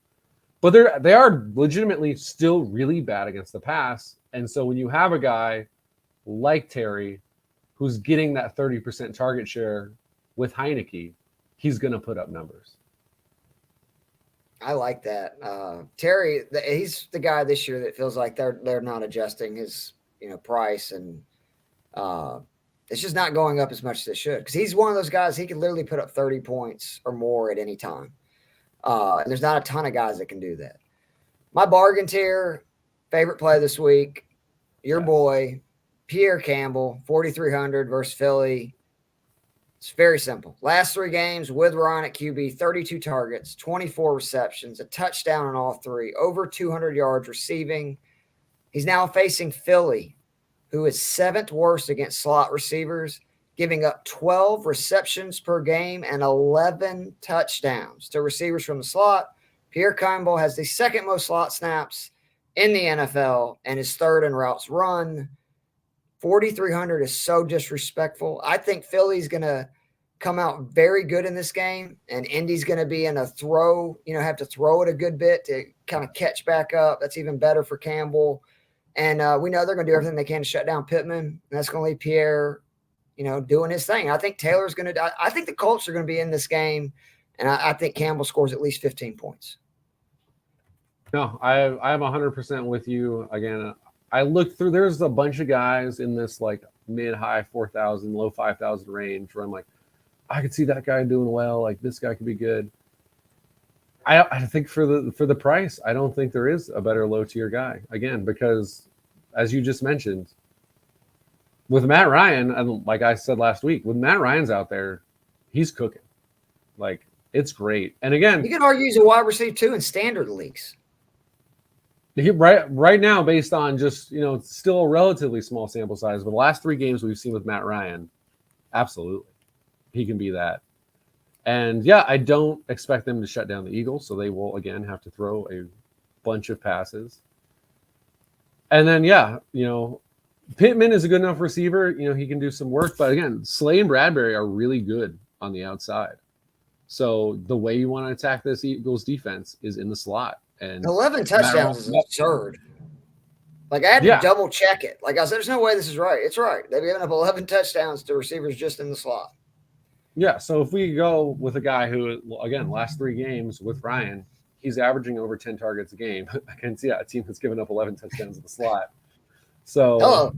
But they are legitimately still really bad against the pass. And so when you have a guy like Terry who's getting that 30% target share with Heineke, he's going to put up numbers. I like that. Terry, he's the guy this year that feels like they're not adjusting his price, and it's just not going up as much as it should because he's one of those guys, he could literally put up 30 points or more at any time. And there's not a ton of guys that can do that. My bargain tier, favorite play this week, your boy, Pierre Campbell, 4,300 versus Philly. It's very simple. Last 3 games with Ryan at QB, 32 targets, 24 receptions, a touchdown in all 3, over 200 yards receiving. He's now facing Philly, who is 7th worst against slot receivers, giving up 12 receptions per game and 11 touchdowns to receivers from the slot. Pierre Campbell has the 2nd most slot snaps in the NFL and is 3rd in routes run. 4,300 is so disrespectful. I think Philly's going to come out very good in this game, and Indy's going to be in a throw, have to throw it a good bit to kind of catch back up. That's even better for Campbell. And we know they're going to do everything they can to shut down Pittman. And that's going to leave Pierre, doing his thing. I think Taylor's going to – I think the Colts are going to be in this game, and I think Campbell scores at least 15 points. No, I'm 100% with you. Again, I looked through – there's a bunch of guys in this like mid-high 4,000, low 5,000 range where I'm like, I could see that guy doing well. Like this guy could be good. I think for the price, I don't think there is a better low tier guy. Again, because as you just mentioned, with Matt Ryan, and like I said last week, with Matt Ryan's out there, he's cooking. Like it's great. And again, you can argue he's a wide receiver too in standard leagues. Right now, based on just still a relatively small sample size, but the last 3 games we've seen with Matt Ryan, absolutely, he can be that. And yeah, I don't expect them to shut down the Eagles, so they will again have to throw a bunch of passes. And then Pittman is a good enough receiver. He can do some work, but again, Slay and Bradbury are really good on the outside. So the way you want to attack this Eagles defense is in the slot. And 11 touchdowns is absurd. Like I had to double check it. Like I said, there's no way this is right. It's right. They've given up 11 touchdowns to receivers just in the slot. Yeah, so if we go with a guy who, again, last 3 games with Ryan, he's averaging over 10 targets a game against a team that's given up 11 touchdowns in the slot. So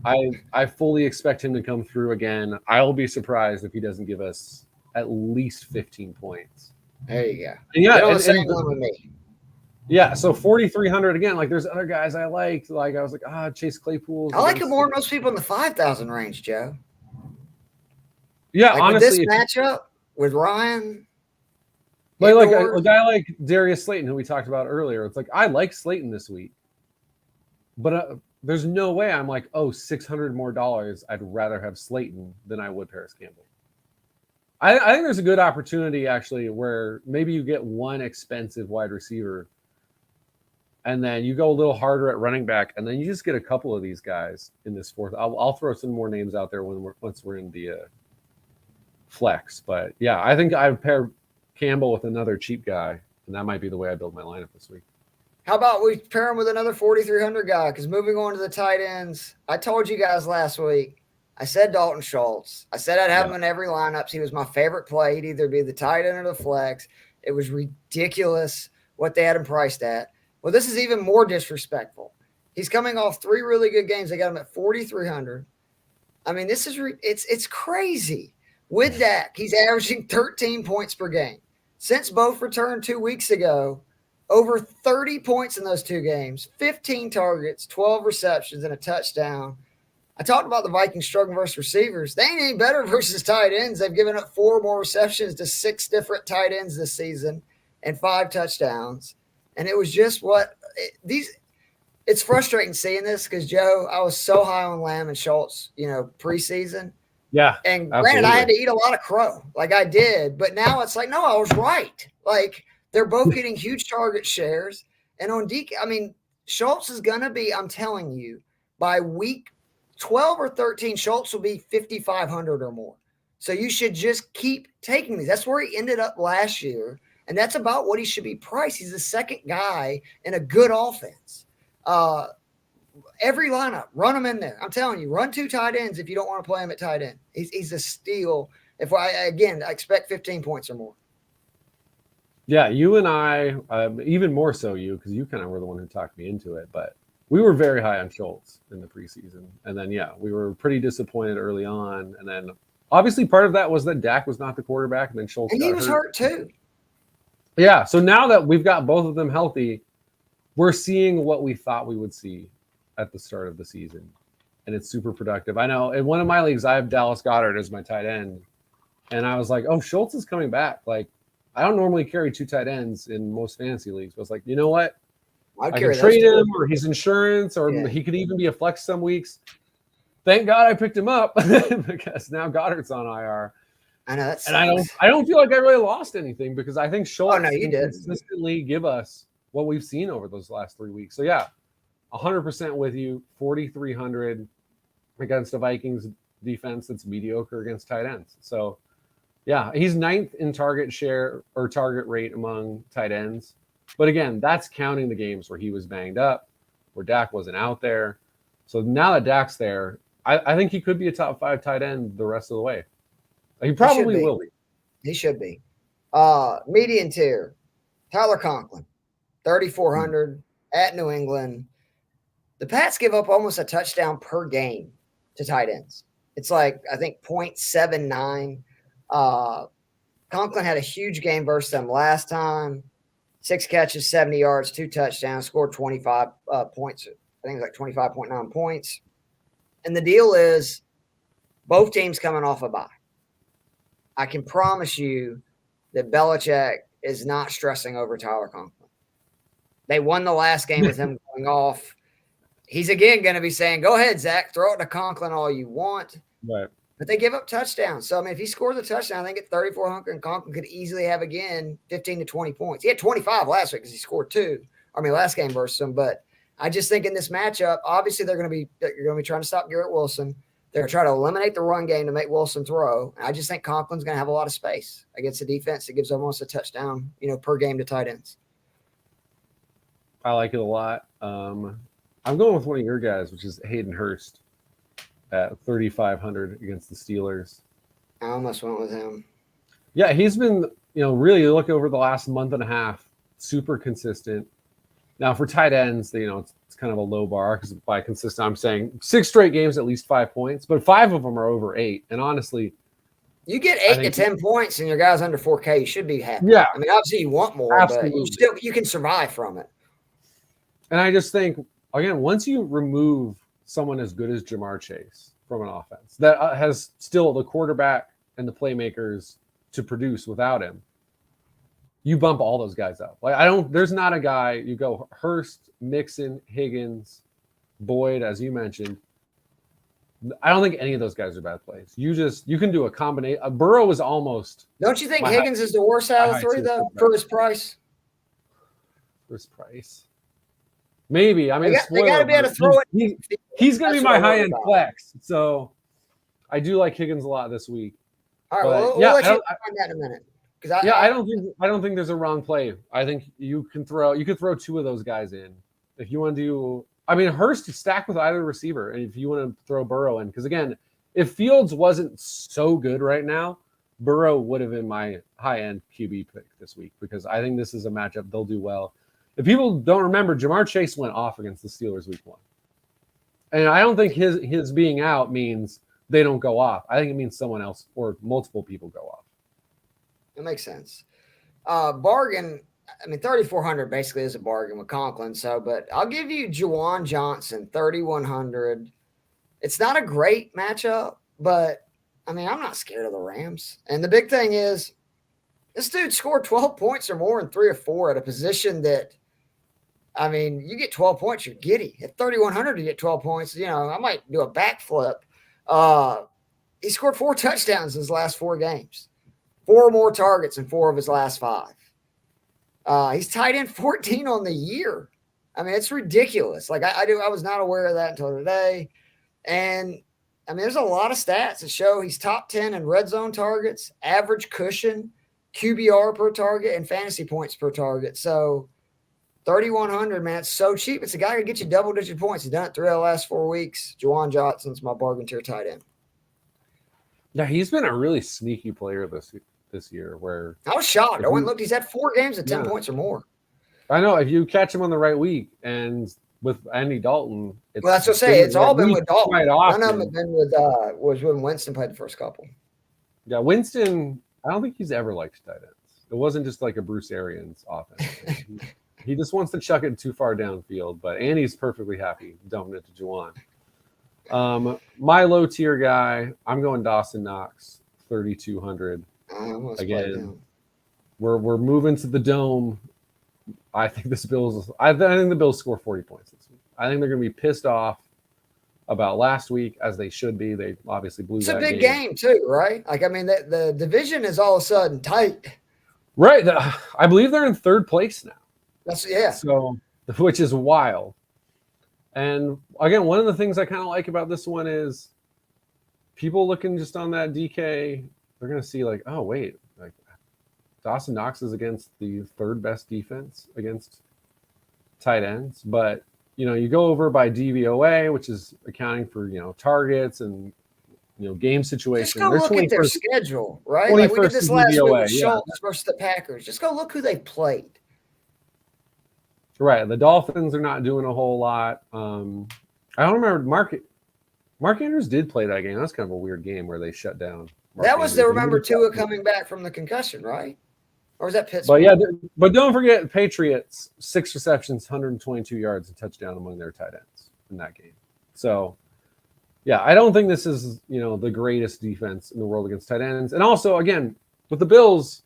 I fully expect him to come through again. I'll be surprised if he doesn't give us at least 15 points. There you go. And the same one with me. Yeah, so 4,300 again. Like there's other guys I liked. Like I was like, Chase Claypool. I like him more than most people in the 5,000 range, Joe. Yeah, like honestly, with this matchup with Ryan, like a guy like Darius Slayton, who we talked about earlier. It's like I like Slayton this week, but there's no way I'm like, $600 more. I'd rather have Slayton than I would Paris Campbell. I think there's a good opportunity actually where maybe you get one expensive wide receiver, and then you go a little harder at running back, and then you just get a couple of these guys in this 4th. I'll throw some more names out there once we're in the flex, but yeah, I think I would pair Campbell with another cheap guy, and that might be the way I build my lineup this week. How about we pair him with another 4,300 guy? Because moving on to the tight ends, I told you guys last week, I said Dalton Schultz. I said I'd have him in every lineup. He was my favorite play. He'd either be the tight end or the flex. It was ridiculous what they had him priced at. Well, this is even more disrespectful. He's coming off 3 really good games. They got him at 4,300. I mean, this is it's crazy. With Dak, he's averaging 13 points per game. Since both returned 2 weeks ago, over 30 points in those 2 games, 15 targets, 12 receptions, and a touchdown. I talked about the Vikings struggling versus receivers. They ain't any better versus tight ends. They've given up 4 more receptions to 6 different tight ends this season and 5 touchdowns. And it was just it's frustrating seeing this because, Joe, I was so high on Lamb and Schultz, preseason. Yeah. And granted, I had to eat a lot of crow. Like I did. But now it's like, no, I was right. Like they're both getting huge target shares. And on DK, I mean, Schultz is going to be, I'm telling you, by week 12 or 13, Schultz will be 5,500 or more. So you should just keep taking these. That's where he ended up last year. And that's about what he should be priced. He's the 2nd guy in a good offense. Every lineup, run him in there. I'm telling you, run 2 tight ends if you don't want to play him at tight end. He's a steal. I expect 15 points or more. Yeah, you and I, even more so you, because you kind of were the one who talked me into it, but we were very high on Schultz in the preseason. And then, we were pretty disappointed early on. And then obviously part of that was that Dak was not the quarterback, and then Schultz and he was hurt too. Yeah, so now that we've got both of them healthy, we're seeing what we thought we would see at the start of the season. And it's super productive. I know in one of my leagues, I have Dallas Goedert as my tight end. And I was like, oh, Schultz is coming back. Like, I don't normally carry 2 tight ends in most fantasy leagues. But I was like, you know what? I can trade him, or he's insurance, or he could even be a flex some weeks. Thank God I picked him up because now Goddard's on IR. I know that sucks. And I don't feel like I really lost anything because I think Schultz can consistently give us what we've seen over those last 3 weeks. So yeah, 100% with you. 4,300 against the Vikings defense that's mediocre against tight ends. So yeah, he's 9th in target share or target rate among tight ends. But again, that's counting the games where he was banged up, where Dak wasn't out there. So now that Dak's there, I think he could be a top 5 tight end the rest of the way. He probably will be. He should be. Median tier, Tyler Conklin, 3,400 at New England. The Pats give up almost a touchdown per game to tight ends. It's like, I think, 0.79. Conklin had a huge game versus them last time. 6 catches, 70 yards, 2 touchdowns, scored 25 points. I think it's like 25.9 points. And the deal is both teams coming off a bye. I can promise you that Belichick is not stressing over Tyler Conklin. They won the last game with him going off. He's again going to be saying, go ahead, Zach, throw it to Conklin all you want. Right. But they give up touchdowns. So, I mean, if he scores a touchdown, I think at 3,400, and Conklin could easily have, again, 15 to 20 points. He had 25 last week because he scored 2. Last game versus him. But I just think in this matchup, obviously you're going to be trying to stop Garrett Wilson. They're going to try to eliminate the run game to make Wilson throw. And I just think Conklin's going to have a lot of space against the defense that gives almost a touchdown, per game to tight ends. I like it a lot. I'm going with one of your guys, which is Hayden Hurst at 3,500 against the Steelers. I almost went with him. Yeah, he's been, really look over the last month and a half, super consistent. Now for tight ends, it's kind of a low bar because by consistent, I'm saying 6 straight games, at least 5 points, but 5 of them are over 8. And honestly, you get 8 to 10 points and your guy's under 4K, you should be happy. Yeah. Obviously you want more, Absolutely. but you can survive from it. And I just think, again, once you remove someone as good as Jamar Chase from an offense that has still the quarterback and the playmakers to produce without him, you bump all those guys up. There's not a guy, you go Hurst, Mixon, Higgins, Boyd, as you mentioned. I don't think any of those guys are bad plays. You can do a combination. Burrow is almost. Don't you think Higgins is the worst out of the 3 though, for his price? For his price. Maybe. They got to be able to throw it. He's going to be my high-end flex. So I do like Higgins a lot this week. All right, we'll let you find that in a minute. I don't think there's a wrong play. I think you could throw 2 of those guys in if you want to do. Hurst is stacked with either receiver, and if you want to throw Burrow in, because again, if Fields wasn't so good right now, Burrow would have been my high-end QB pick this week because I think this is a matchup they'll do well. If people don't remember, Jamar Chase went off against the Steelers week 1, and I don't think his being out means they don't go off. I think it means someone else or multiple people go off. That makes sense. Bargain. 3,400 basically is a bargain with Conklin. But I'll give you Juwan Johnson, 3,100. It's not a great matchup, but I'm not scared of the Rams. And the big thing is, this dude scored 12 points or more in 3 or 4 at a position that, you get 12 points, you're giddy. At 3,100, you get 12 points. I might do a backflip. He scored 4 touchdowns in his last 4 games, 4 more targets in 4 of his last 5. He's tight end 14 on the year. It's ridiculous. I was not aware of that until today. And there's a lot of stats that show he's top 10 in red zone targets, average cushion, QBR per target, and fantasy points per target. So 3,100, man, it's so cheap. It's a guy who can get you double-digit points. He's done it 3 of the last 4 weeks. Juwan Johnson's my bargain tier tight end. Yeah, he's been a really sneaky player this year. Where I was shocked. I went and looked. He's had 4 games at 10 points or more. I know. If you catch him on the right week and with Andy Dalton, that's what I say. It's all been with Dalton. None of them have been with was when Winston played the first couple. Yeah, Winston. I don't think he's ever liked tight ends. It wasn't just like a Bruce Arians offense. He just wants to chuck it too far downfield, but Andy's perfectly happy dumping it to Juwan. My low tier guy, I'm going Dawson Knox, 3,200. Again, we're moving to the dome. I think the Bills score 40 points this week. I think they're going to be pissed off about last week, as they should be. They obviously blew that game. It's a big game too, right? Like, I mean, the division is all of a sudden tight. Right. I believe they're in third place now. Yeah. So, which is wild. And again, one of the things I kind of like about this one is people looking just on that DK, they're going to see like, oh, wait, like Dawson Knox is against the third best defense against tight ends. But, you go over by DVOA, which is accounting for, targets and, game situation. Just go look at their schedule, right? Like we did this last week with Schultz versus the Packers. Just go look who they played. Right. The Dolphins are not doing a whole lot. I don't remember. Mark Andrews did play that game. That's kind of a weird game where they shut down. Remember Tua coming back from the concussion, right? Or was that Pittsburgh? But don't forget Patriots, 6 receptions, 122 yards, and touchdown among their tight ends in that game. So, yeah, I don't think this is, the greatest defense in the world against tight ends. And also, again, with the Bills,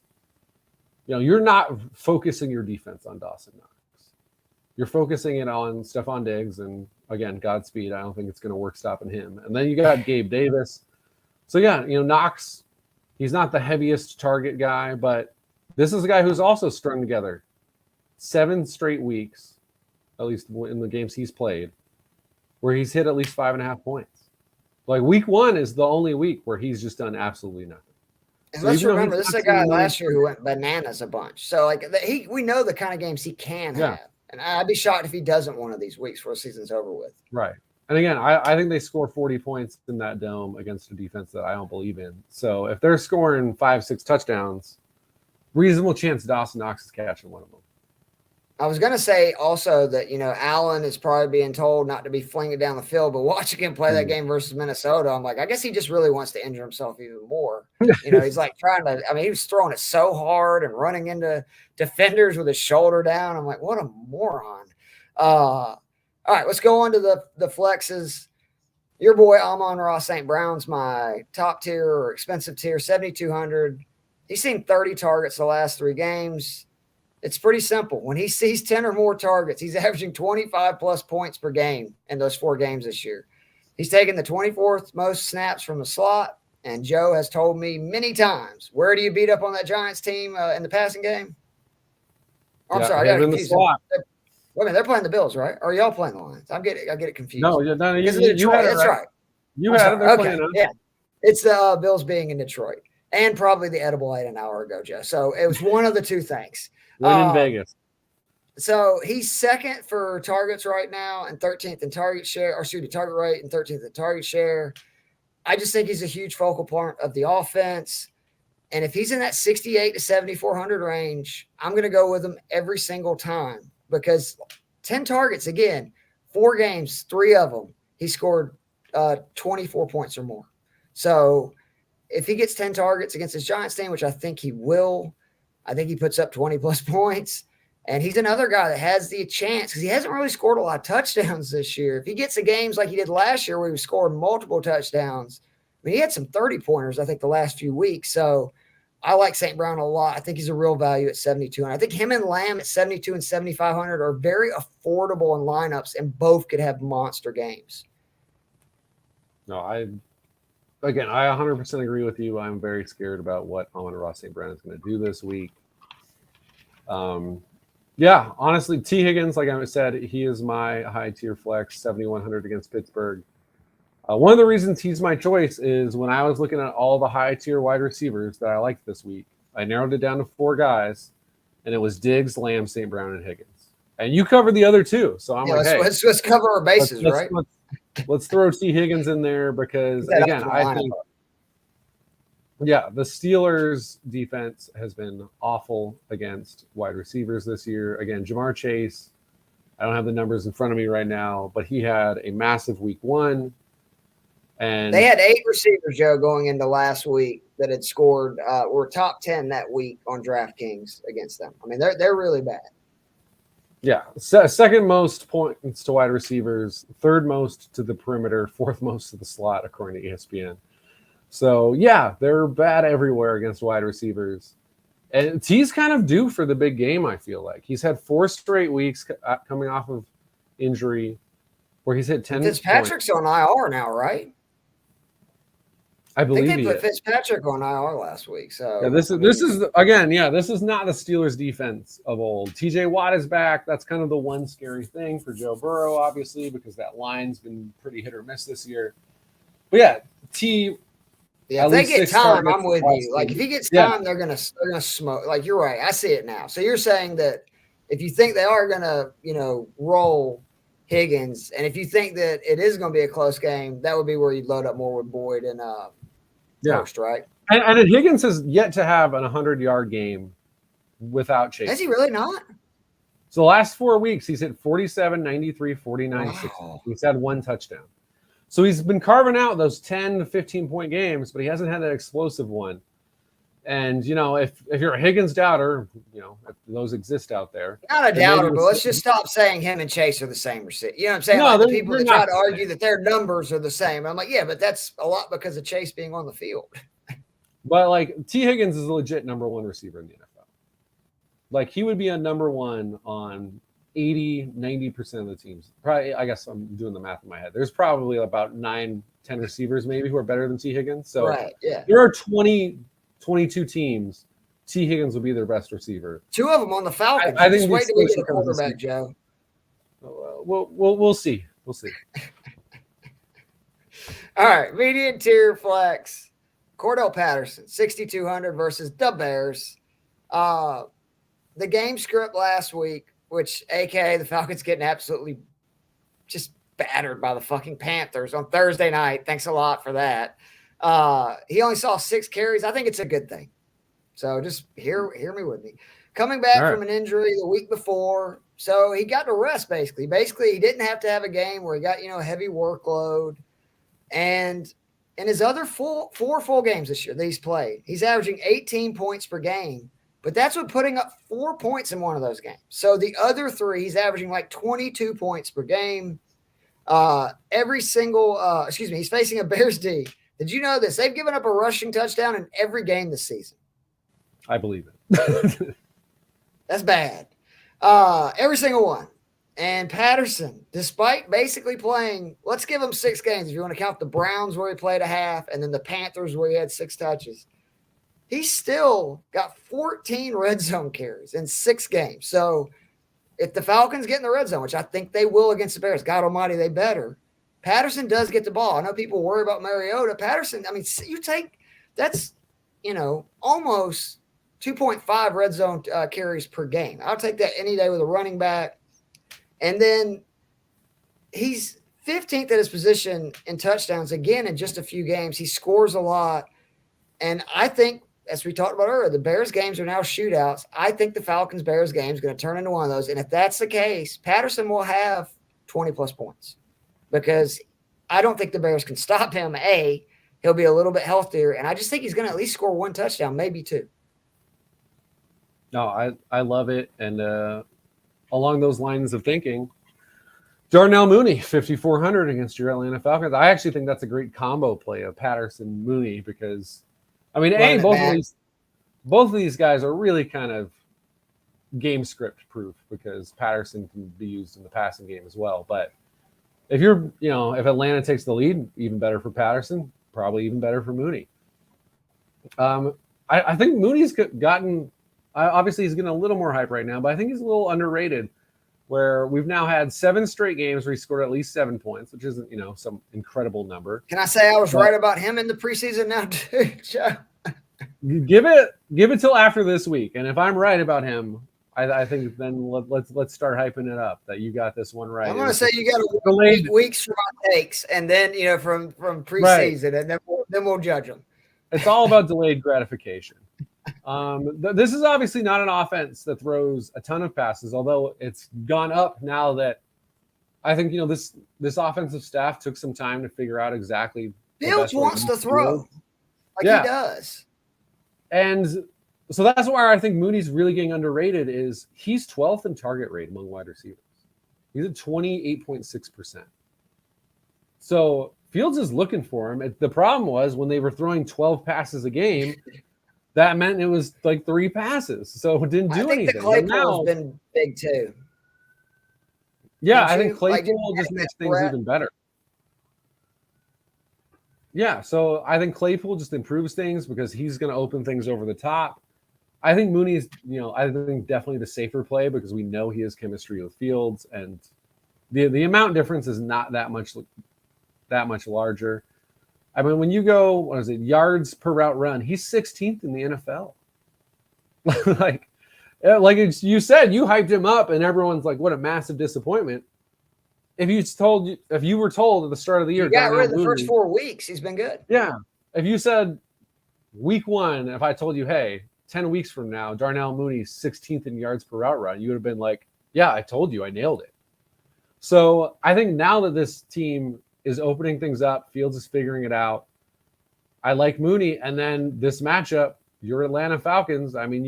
you're not focusing your defense on Dawson Knox. You're focusing it on Stephon Diggs, and again, Godspeed. I don't think it's going to work stopping him. And then you got Gabe Davis. So, yeah, Knox, he's not the heaviest target guy, but this is a guy who's also strung together 7 straight weeks, at least in the games he's played, where he's hit at least 5.5 points. Like week 1 is the only week where he's just done absolutely nothing. And so let's remember, this is a guy last year who went bananas a bunch. So like we know the kind of games he can have. And I'd be shocked if he doesn't one of these weeks before the season's over with. Right. And again, I think they score 40 points in that dome against a defense that I don't believe in. So if they're scoring 5-6 touchdowns, reasonable chance Dawson Knox is catching one of them. I was going to say also that, Allen is probably being told not to be flinging down the field, but watching him play that game versus Minnesota, I'm like, I guess he just really wants to injure himself even more. He's like he was throwing it so hard and running into defenders with his shoulder down. I'm like, what a moron. All right, let's go on to the flexes. Your boy Amon-Ra St. Brown's my top tier or expensive tier, 7,200. He's seen 30 targets the last 3 games. It's pretty simple. When he sees 10 or more targets, he's averaging 25-plus points per game in those 4 games this year. He's taken the 24th most snaps from the slot, and Joe has told me many times, where do you beat up on that Giants team in the passing game? Oh, I'm sorry, I got it confused. Wait a minute, they're playing the Bills, right? Or are y'all playing the Lions? I get it confused. No, you had it That's right. You had it. Okay, yeah. It's the Bills being in Detroit, and probably the edible ate an hour ago, Joe. So it was one of the 2 things. In Vegas. So he's second for targets right now and 13th in target share, target rate and 13th in target share. I just think he's a huge focal point of the offense. And if he's in that 68 to 7,400 range, I'm going to go with him every single time because 10 targets, again, 4 games, 3 of them, he scored 24 points or more. So if he gets 10 targets against his Giants team, which I think he will, I think he puts up 20-plus points. And he's another guy that has the chance because he hasn't really scored a lot of touchdowns this year. If he gets the games like he did last year where he was scoring multiple touchdowns, I mean, he had some 30-pointers, I think, the last few weeks. So I like St. Brown a lot. I think he's a real value at 7,200. I think him and Lamb at 7,200 and 7,500 are very affordable in lineups, and both could have monster games. No, I 100% agree with you. I'm very scared about what Amon-Ra St. Brown is going to do this week. Yeah, honestly, T. Higgins, like I said, he is my high-tier flex, 7,100 against Pittsburgh. One of the reasons he's my choice is when I was looking at all the high-tier wide receivers that I liked this week, I narrowed it down to 4 guys, and it was Diggs, Lamb, St. Brown, and Higgins. And you covered the other 2, so I'm like, hey. Let's cover our bases, right? Let's throw T. Higgins in there because, again, I think Yeah, the Steelers' defense has been awful against wide receivers this year. Again, Jamar Chase, I don't have the numbers in front of me right now, but he had a massive week 1. And they had 8 receivers, Joe, going into last week that had scored were top 10 that week on DraftKings against them. I mean, they're really bad. Yeah, second most points to wide receivers, third most to the perimeter, fourth most to the slot, according to ESPN. So, yeah, they're bad everywhere against wide receivers. And T's kind of due for the big game, I feel like. He's had 4 straight weeks coming off of injury where he's hit 10 Fitzpatrick's on IR now, right? I believe they put Fitzpatrick on IR last week. So yeah, this is again, this is not the Steelers defense of old. TJ Watt is back. That's kind of the one scary thing for Joe Burrow, obviously, because that line's been pretty hit or miss this year. But yeah, if they get time, I'm with you. Like if he gets time, they're gonna smoke. Like you're right. I see it now. So you're saying that if you think they are gonna, roll Higgins, and if you think that it is gonna be a close game, that would be where you'd load up more with Boyd and Post, right? And Higgins has yet to have an 100-yard game without Chase. Is he really not? So the last 4 weeks, he's hit 47, 93, 49, 60. He's had 1 touchdown. So he's been carving out those 10 to 15-point games, but he hasn't had that explosive one. And, if you're a Higgins doubter, if those exist out there. Not a doubter, but let's just stop saying him and Chase are the same receiver. You know what I'm saying? No, the people that try to argue that their numbers are the same. I'm like, yeah, but that's a lot because of Chase being on the field. But, T. Higgins is a legit number 1 receiver in the NFL. Like, he would be a number 1 on 80, 90% of the teams. Probably, I guess I'm doing the math in my head. There's probably about 9, 10 receivers maybe who are better than T. Higgins. So there are 22 teams. T. Higgins will be their best receiver. 2 of them on the Falcons. I think just wait till we get a quarterback, Joe. We'll see. We'll see. All right, median tier flex. Cordell Patterson, 6,200 versus the Bears. The game script last week, which AKA the Falcons getting absolutely just battered by the fucking Panthers on Thursday night. Thanks a lot for that. He only saw 6 carries. I think it's a good thing. So just hear me with me. Coming back from an injury the week before, so he got to rest basically. Basically, he didn't have to have a game where he got a heavy workload. And in his other 4 full games this year that he's played, he's averaging 18 points per game. But that's with putting up 4 points in one of those games. So the other 3, he's averaging like 22 points per game. He's facing a Bears D. Did you know this? They've given up a rushing touchdown in every game this season. I believe it. That's bad. Every single one. And Patterson, despite basically playing, let's give him 6 games if you want to count the Browns where he played a half and then the Panthers where he had 6 touches. He still got 14 red zone carries in 6 games. So if the Falcons get in the red zone, which I think they will against the Bears, God almighty, they better. Patterson does get the ball. I know people worry about Mariota. Patterson, I mean, that's almost 2.5 red zone carries per game. I'll take that any day with a running back. And then he's 15th at his position in touchdowns again in just a few games. He scores a lot. And I think, as we talked about earlier, the Bears games are now shootouts. I think the Falcons-Bears game is going to turn into one of those. And if that's the case, Patterson will have 20-plus points because I don't think the Bears can stop him. He'll be a little bit healthier, and I just think he's going to at least score 1 touchdown, maybe 2. No, I love it. And along those lines of thinking, Darnell Mooney, 5,400 against your Atlanta Falcons. I actually think that's a great combo play of Patterson-Mooney because, I mean, both of these guys are really kind of game script proof because Patterson can be used in the passing game as well. But if if Atlanta takes the lead, even better for Patterson, probably even better for Mooney. I think Mooney's gotten, obviously he's getting a little more hype right now, but I think he's a little underrated where we've now had 7 straight games where he scored at least 7 points, which isn't, some incredible number. Can I say I was right about him in the preseason now, too, Joe? Give it till after this week. And if I'm right about him, I think then let's start hyping it up that you got this one right. I'm going to say you got to weeks for my takes, and then from preseason, and then we'll judge them. It's all about delayed gratification. This is obviously not an offense that throws a ton of passes, although it's gone up now that I think this offensive staff took some time to figure out exactly Fields wants to throw like he does. And so that's why I think Mooney's really getting underrated is he's 12th in target rate among wide receivers. He's at 28.6%. So Fields is looking for him. The problem was when they were throwing 12 passes a game, that meant it was like 3 passes. So it didn't do anything. I think the Claypool's been big too. Yeah, I think Claypool just makes things even better. Yeah, so I think Claypool just improves things because he's going to open things over the top. I think Mooney's, I think definitely the safer play because we know he has chemistry with Fields, and the amount difference is not that much larger. I mean, when you go, what is it, yards per route run, he's 16th in the NFL. like you said, you hyped him up, and everyone's like, "What a massive disappointment." If you were told at the start of the year, he got rid of the first 4 weeks, he's been good. Yeah, if you said week 1, if I told you, hey, 10 weeks from now, Darnell Mooney's 16th in yards per route run, you would have been like, yeah, I told you, I nailed it. So I think now that this team is opening things up, Fields is figuring it out, I like Mooney. And then this matchup, your Atlanta Falcons, I mean,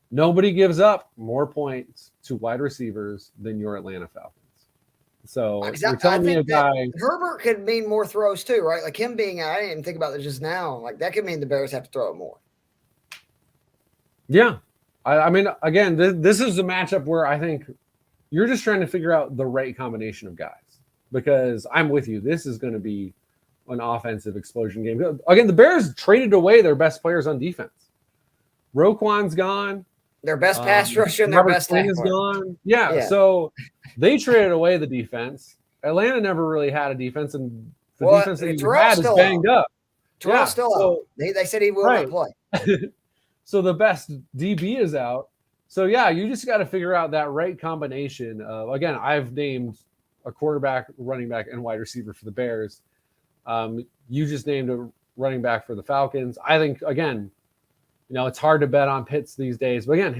nobody gives up more points to wide receivers than your Atlanta Falcons. So you're telling me a guy Herbert could mean more throws too, right? Like him being, I didn't even think about this just now. Like that could mean the Bears have to throw it more. Yeah. I mean, again, this is a matchup where I think you're just trying to figure out the right combination of guys because I'm with you. This is going to be an offensive explosion game. Again, the Bears traded away their best players on defense. Roquan's gone. Their best pass rusher and their best tackler is gone. Yeah, so they traded away the defense. Atlanta never really had a defense, and the defense that you had is banged up. Terrell's still out. They said he will not play. So the best DB is out. So, yeah, you just got to figure out that right combination. Again, I've named a quarterback, running back, and wide receiver for the Bears. You just named a running back for the Falcons. I think, again, it's hard to bet on Pitts these days. But, again,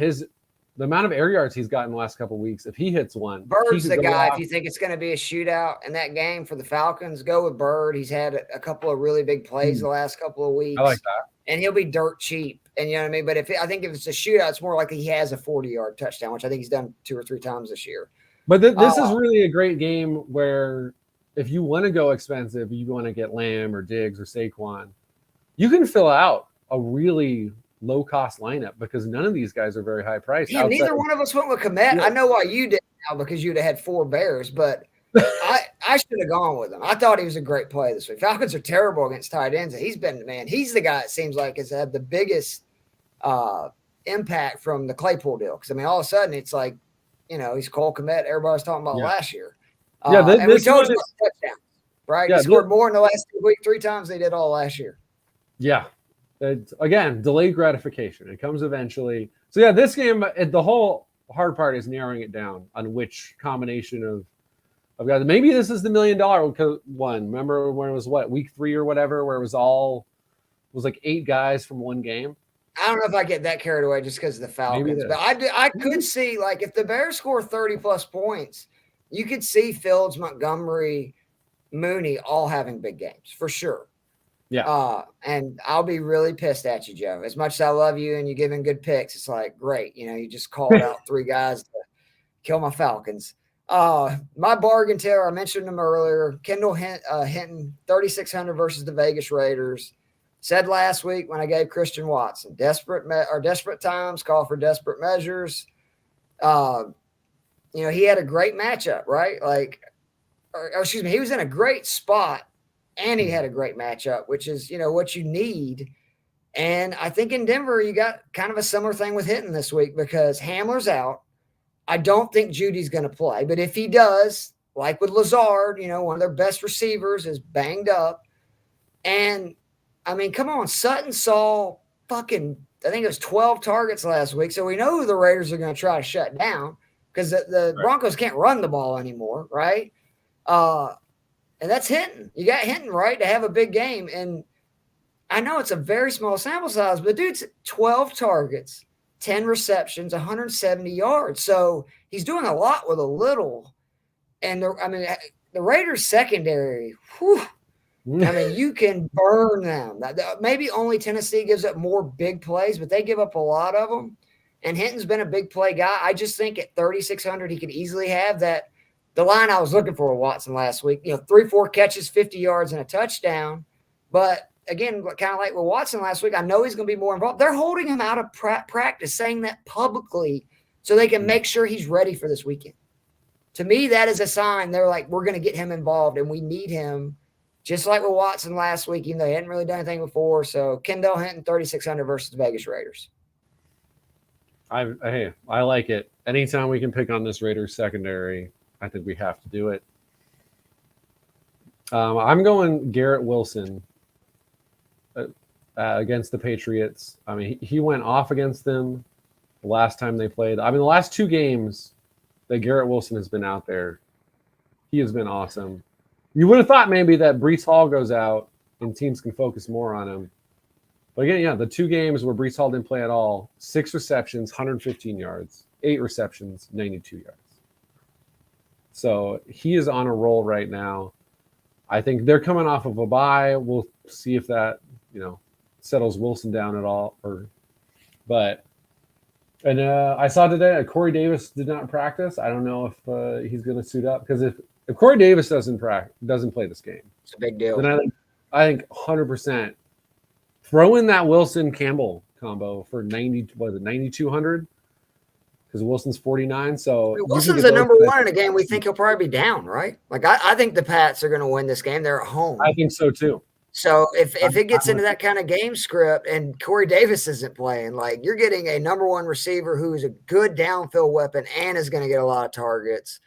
the amount of air yards he's gotten the last couple of weeks, if he hits one. Bird's the guy. If you think it's going to be a shootout in that game for the Falcons, go with Bird. He's had a couple of really big plays the last couple of weeks. I like that. And he'll be dirt cheap. And you know what I mean? But I think if it's a shootout, it's more likely he has a 40-yard touchdown, which I think he's done 2 or 3 times this year. But this is really a great game where if you want to go expensive, you want to get Lamb or Diggs or Saquon, you can fill out a really low-cost lineup because none of these guys are very high priced. Yeah, neither one of us went with Komet. Yeah. I know why you did now because you'd have had 4 Bears, but I should have gone with him. I thought he was a great play this week. Falcons are terrible against tight ends. He's the guy it seems like has had the biggest impact from the Claypool deal. Because, I mean, all of a sudden it's like, he's Cole Komet. Everybody was talking about last year. Yeah, and we told you about touchdowns, right? Yeah, he scored more in the last week 3 times they did all last year. Yeah. Again, delayed gratification. It comes eventually. So, yeah, this game, the whole hard part is narrowing it down on which combination of guys. Maybe this is the $1 million one. Remember when it was week 3 or whatever, where it was like 8 guys from one game? I don't know if I get that carried away just because of the Falcons, but I could see, like, if the Bears score 30-plus points, you could see Fields, Montgomery, Mooney all having big games for sure. Yeah. And I'll be really pissed at you, Joe. As much as I love you and you're giving good picks, it's like, great. You just called out 3 guys to kill my Falcons. My bargain teller, I mentioned him earlier, Kendall Hinton, 3,600 versus the Vegas Raiders. Said last week when I gave Christian Watson, desperate times call for desperate measures. He had a great matchup, right? He was in a great spot and he had a great matchup, which is, what you need. And I think in Denver, you got kind of a similar thing with Hinton this week because Hamler's out. I don't think Judy's going to play, but if he does, like with Lazard, one of their best receivers is banged up. And I mean, come on, Sutton saw I think it was 12 targets last week. So we know who the Raiders are going to try to shut down because the Broncos can't run the ball anymore, right? And that's Hinton. You got Hinton, right, to have a big game. And I know it's a very small sample size, but dude's 12 targets, 10 receptions, 170 yards. So he's doing a lot with a little. And the Raiders secondary, I mean, you can burn them. Maybe only Tennessee gives up more big plays, but they give up a lot of them. And Hinton's been a big play guy. I just think at 3,600, he could easily have that. The line I was looking for with Watson last week, 3-4 catches, 50 yards, and a touchdown. But again, kind of like with Watson last week, I know he's going to be more involved. They're holding him out of practice, saying that publicly so they can make sure he's ready for this weekend. To me, that is a sign. They're like, we're going to get him involved, and we need him. Just like with Watson last week, even though he hadn't really done anything before. So Kendall Hinton, 3,600 versus the Vegas Raiders. I like it. Anytime we can pick on this Raiders secondary, I think we have to do it. I'm going Garrett Wilson against the Patriots. I mean, he went off against them the last time they played. I mean, the last 2 games that Garrett Wilson has been out there, he has been awesome. You would have thought maybe that Breece Hall goes out and teams can focus more on him. But again, the 2 games where Breece Hall didn't play at all, 6 receptions, 115 yards, 8 receptions, 92 yards. So he is on a roll right now. I think they're coming off of a bye. We'll see if that, settles Wilson down at all. And I saw today that Corey Davis did not practice. I don't know if he's going to suit up, because if Corey Davis doesn't play this game, it's a big deal. Then I think 100% throw in that Wilson Campbell combo for 9,200, because Wilson's 49. So Wilson's the number 1 in a game. We think he'll probably be down, right? Like I think the Pats are going to win this game. They're at home. I think so too. So if it gets into that kind of game script and Corey Davis isn't playing, like, you're getting a number 1 receiver who is a good downfield weapon and is going to get a lot of targets.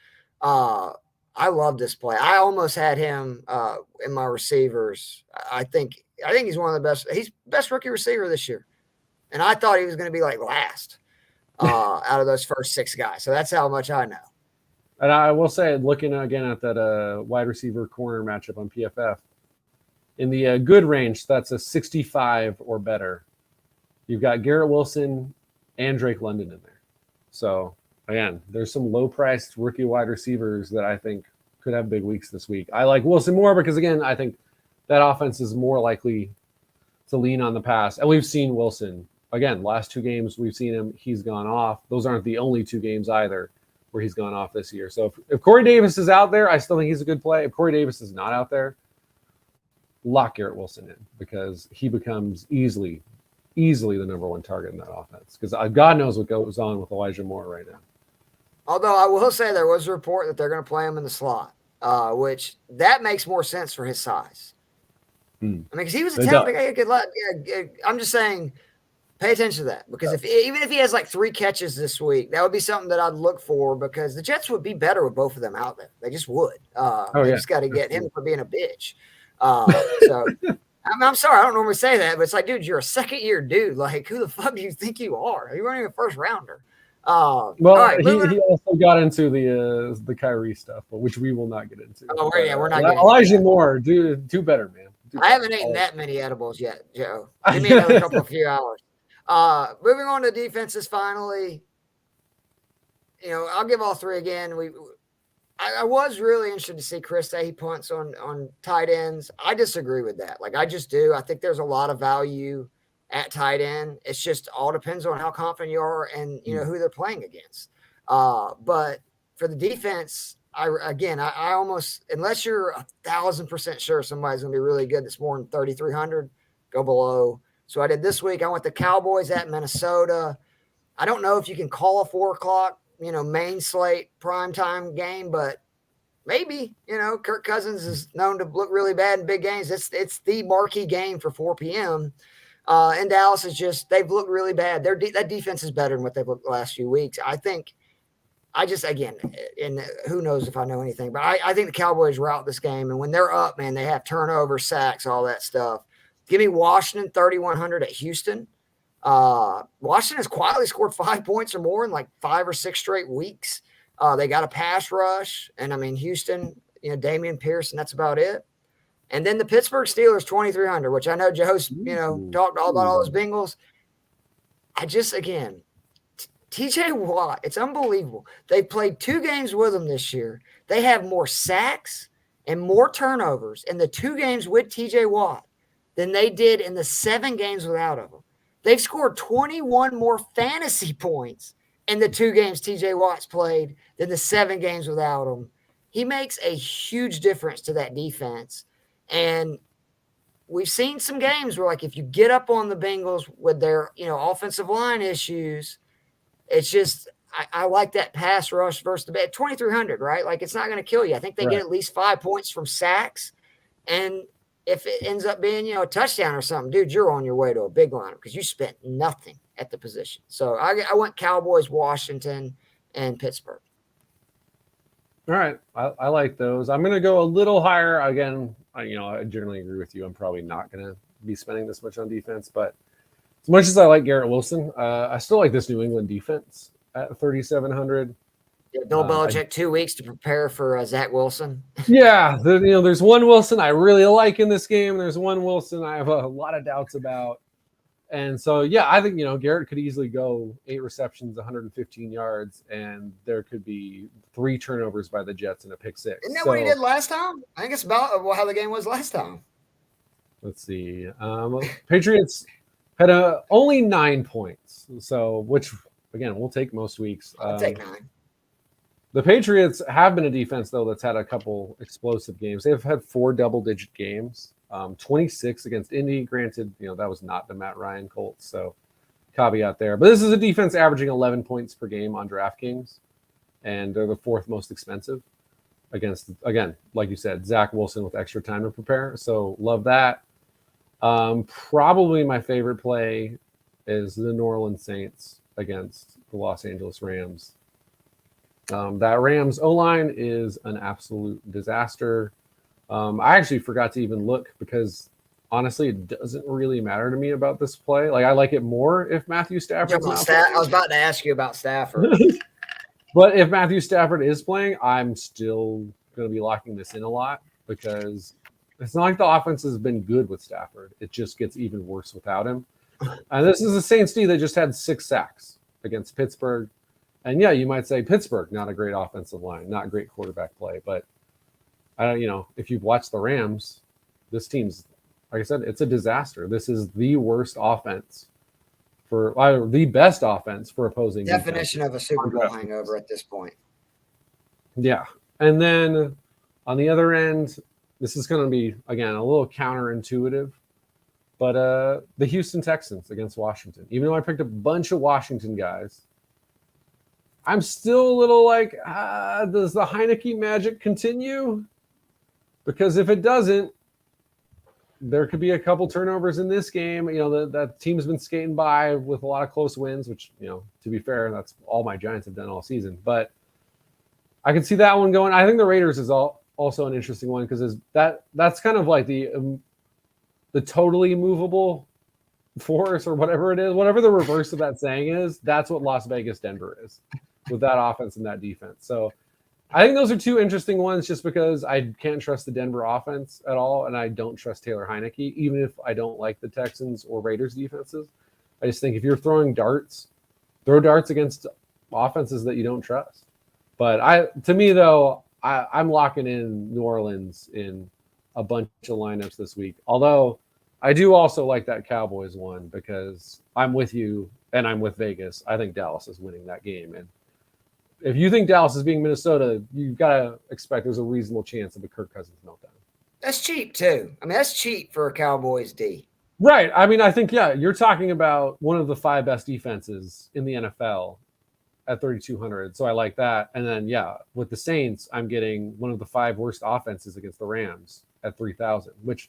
I love this play. I almost had him in my receivers. I think he's one of the best. He's best rookie receiver this year, and I thought he was going to be like last out of those first 6 guys. So that's how much I know. And I will say, looking again at that wide receiver corner matchup on PFF, in the good range, that's a 65 or better. You've got Garrett Wilson and Drake London in there. So again, there's some low-priced rookie wide receivers that I think could have big weeks this week. I like Wilson more because, again, I think that offense is more likely to lean on the pass. And we've seen Wilson. Again, last 2 games we've seen him, he's gone off. Those aren't the only 2 games either where he's gone off this year. So if Corey Davis is out there, I still think he's a good play. If Corey Davis is not out there, lock Garrett Wilson in, because he becomes easily the number 1 target in that offense, because God knows what goes on with Elijah Moore right now. Although I will say there was a report that they're going to play him in the slot, which that makes more sense for his size. I mean, because he was a talented guy. I'm just saying, pay attention to that, because even if he has like 3 catches this week, that would be something that I'd look for, because the Jets would be better with both of them out there. They just would. They just got to get him for being a bitch. So I'm sorry, I don't normally say that, but it's like, dude, you're a 2nd-year dude. Like, who the fuck do you think you are? You weren't even a 1st rounder. Well, right, he also got into the Kyrie stuff, but which we will not get into. Oh, we're not. Elijah Moore, do better, man. I haven't eaten that many edibles yet, Joe. Give me another few hours. Moving on to defenses, finally. I'll give all 3 again. I was really interested to see Chris say he punts on tight ends. I disagree with that. Like, I just do. I think there's a lot of value at tight end. It's just all depends on how confident you are and, who they're playing against. But for the defense, I almost, unless you're 1,000% sure somebody's going to be really good that's more than 3,300, go below. So I did this week. I went the Cowboys at Minnesota. I don't know if you can call a 4 o'clock, main slate primetime game, but maybe, Kirk Cousins is known to look really bad in big games. It's the marquee game for 4 p.m. And Dallas is they've looked really bad. That defense is better than what they've looked the last few weeks. And who knows if I know anything, but I think the Cowboys route this game. And when they're up, man, they have turnovers, sacks, all that stuff. Give me Washington 3,100 at Houston. Washington has quietly scored 5 points or more in like 5 or 6 straight weeks. They got a pass rush. And I mean, Houston, Damian Pierce, and that's about it. And then the Pittsburgh Steelers 2,300, which I know Joe's, talked all about all those Bengals. TJ Watt, it's unbelievable. They played 2 games with him this year. They have more sacks and more turnovers in the 2 games with TJ Watt than they did in the 7 games without him. They've scored 21 more fantasy points in the 2 games TJ Watt's played than the 7 games without him. He makes a huge difference to that defense. And we've seen some games where, like, if you get up on the Bengals with their, offensive line issues, it's just I like that pass rush versus the 2,300, right? Like, it's not going to kill you. I think they get at least 5 points from sacks. And if it ends up being, a touchdown or something, dude, you're on your way to a big lineup because you spent nothing at the position. So I went Cowboys, Washington, and Pittsburgh. All right. I like those. I'm going to go a little higher. Again, I generally agree with you. I'm probably not going to be spending this much on defense, but as much as I like Garrett Wilson, I still like this New England defense at 3,700. Yeah, Bill Belichick 2 weeks to prepare for Zach Wilson. Yeah, there's one Wilson I really like in this game. There's one Wilson I have a lot of doubts about. And so, yeah, I think, Garrett could easily go 8 receptions, 115 yards, and there could be 3 turnovers by the Jets and a pick 6. Isn't that what he did last time? I think it's about how the game was last time. Let's see. Patriots had only 9 points. So, which, again, we'll take most weeks. I'll take 9. The Patriots have been a defense, though, that's had a couple explosive games. They've had 4 double-digit games, 26 against Indy. Granted, that was not the Matt Ryan Colts, so caveat there. But this is a defense averaging 11 points per game on DraftKings, and they're the 4th most expensive against, again, like you said, Zach Wilson with extra time to prepare. So love that. Probably my favorite play is the New Orleans Saints against the Los Angeles Rams. That Rams O-line is an absolute disaster. I actually forgot to even look because, honestly, it doesn't really matter to me about this play. Like, I like it more if Matthew Stafford. I was about to ask you about Stafford. But if Matthew Stafford is playing, I'm still going to be locking this in a lot because it's not like the offense has been good with Stafford. It just gets even worse without him. And this is the Saints D. They just had 6 sacks against Pittsburgh. And yeah, you might say Pittsburgh, not a great offensive line, not great quarterback play. But, if you've watched the Rams, this team's, like I said, it's a disaster. This is the worst offense the best offense for opposing. Definition of a Super Bowl hangover at this point. Yeah. And then on the other end, this is going to be, again, a little counterintuitive. But the Houston Texans against Washington, even though I picked a bunch of Washington guys, I'm still a little like, does the Heineke magic continue? Because if it doesn't, there could be a couple turnovers in this game. That team's been skating by with a lot of close wins, which, to be fair, that's all my Giants have done all season. But I can see that one going. I think the Raiders is also an interesting one because that's kind of like the totally movable force or whatever it is, whatever the reverse of that saying is. That's what Las Vegas Denver is with that offense and that defense. So I think those are 2 interesting ones just because I can't trust the Denver offense at all, and I don't trust Taylor Heineke, even if I don't like the Texans or Raiders defenses. I just think if you're throwing darts, throw darts against offenses that you don't trust. But to me, though, I'm locking in New Orleans in a bunch of lineups this week. Although I do also like that Cowboys one because I'm with you and I'm with Vegas. I think Dallas is winning that game. And if you think Dallas is being Minnesota, you've got to expect there's a reasonable chance of a Kirk Cousins meltdown. That's cheap, too. I mean, that's cheap for a Cowboys D. Right. I mean, I think, yeah, you're talking about one of the 5 best defenses in the NFL at 3,200. So I like that. And then, yeah, with the Saints, I'm getting one of the 5 worst offenses against the Rams at 3,000, which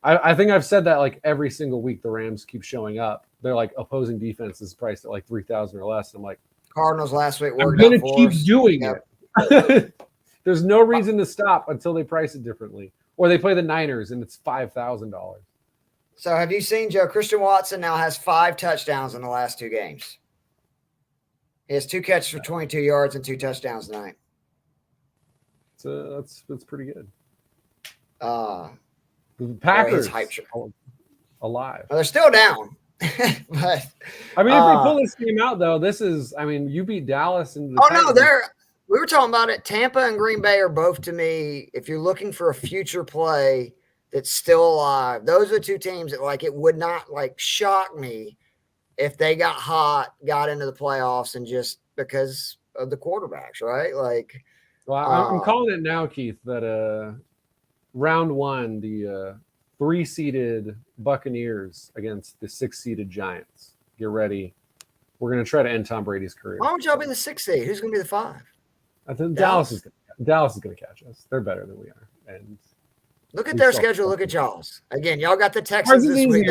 I think I've said that like every single week the Rams keep showing up. They're like opposing defense is priced at like 3,000 or less. I'm like, Cardinals last week worked out for us. I'm going to keep doing it. There's no reason to stop until they price it differently. Or they play the Niners and it's $5,000. So have you seen Joe? Christian Watson now has 5 touchdowns in the last 2 games. He has 2 catches for 22 yards and 2 touchdowns tonight. So that's pretty good. The Packers alive. Well, they're still down. But I mean, if we pull this game out, though, this is. I mean, you beat Dallas and. No, We were talking about it. Tampa and Green Bay are both, to me, if you're looking for a future play that's still alive, those are two teams that, like, it would not, like, shock me if they got hot, got into the playoffs, and just because of the quarterbacks, right? Like, well, I'm calling it now, Keith, that round one, the 3-seeded Buccaneers against the 6-seeded Giants. Get ready. We're going to try to end Tom Brady's career. Why don't y'all be the 6 seed? Who's going to be the 5? I think Dallas is going to catch us. They're better than we are. And look at their schedule. Look at y'all's. Again, y'all got the Texans this week.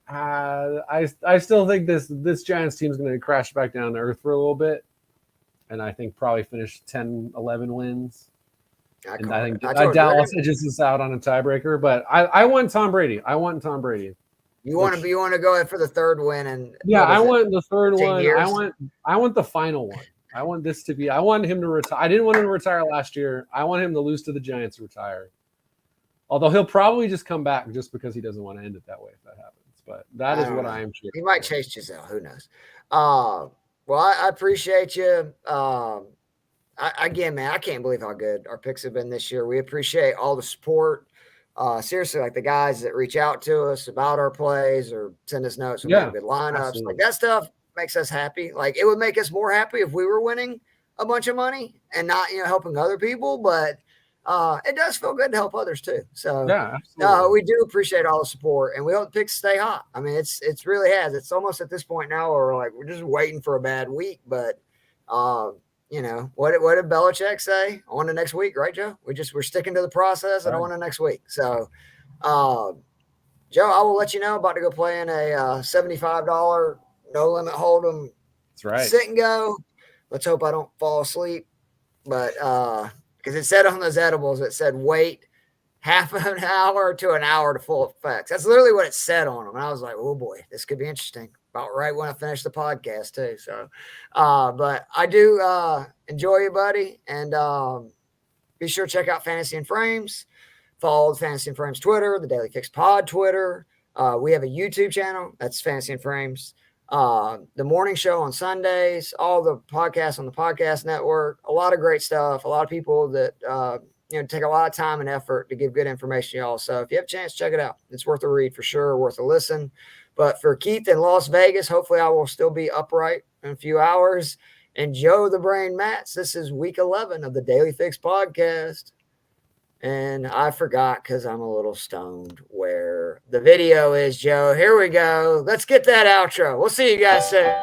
I still think this Giants team is going to crash back down to earth for a little bit. And I think probably finish 10, 11 wins. I think Dallas edges us out on a tiebreaker. But I want Tom Brady. You want to go for the third win, and I want the third one. I want the final one. I want him to retire. I didn't want him to retire last year. I want him to lose to the Giants to retire. Although he'll probably just come back just because he doesn't want to end it that way if that happens. But that is what I am sure. He might chase Giselle. Who knows? Well, I appreciate you. Again, man, I can't believe how good our picks have been this year. We appreciate all the support. Seriously, like the guys that reach out to us about our plays or send us notes about good lineups, absolutely. Like that stuff makes us happy. Like it would make us more happy if we were winning a bunch of money and not, helping other people. But it does feel good to help others too. So we do appreciate all the support, and we hope the picks stay hot. I mean, it's really has. It's almost at this point now where we're just waiting for a bad week, but. What did Belichick say? On to next week, right, Joe? We're sticking to the process and on to next week. So, Joe, I will let you know. About to go play in a $75 no limit hold'em. That's right. Sit and go. Let's hope I don't fall asleep. But because it said on those edibles, it said wait half an hour to an hour to full effects. That's literally what it said on them. And I was like, oh boy, this could be interesting. About right when I finish the podcast too. So, but I do enjoy you, buddy. And be sure to check out Fantasy and Frames. Follow the Fantasy and Frames Twitter, the Daily Fix Pod Twitter. We have a YouTube channel. That's Fantasy and Frames. The morning show on Sundays, all the podcasts on the podcast network, a lot of great stuff. A lot of people that, take a lot of time and effort to give good information to y'all. So if you have a chance, check it out. It's worth a read for sure, worth a listen. But for Keith in Las Vegas, hopefully I will still be upright in a few hours. And Joe the Brain Mats, this is week 11 of the Daily Fix podcast. And I forgot because I'm a little stoned where the video is, Joe. Here we go. Let's get that outro. We'll see you guys soon.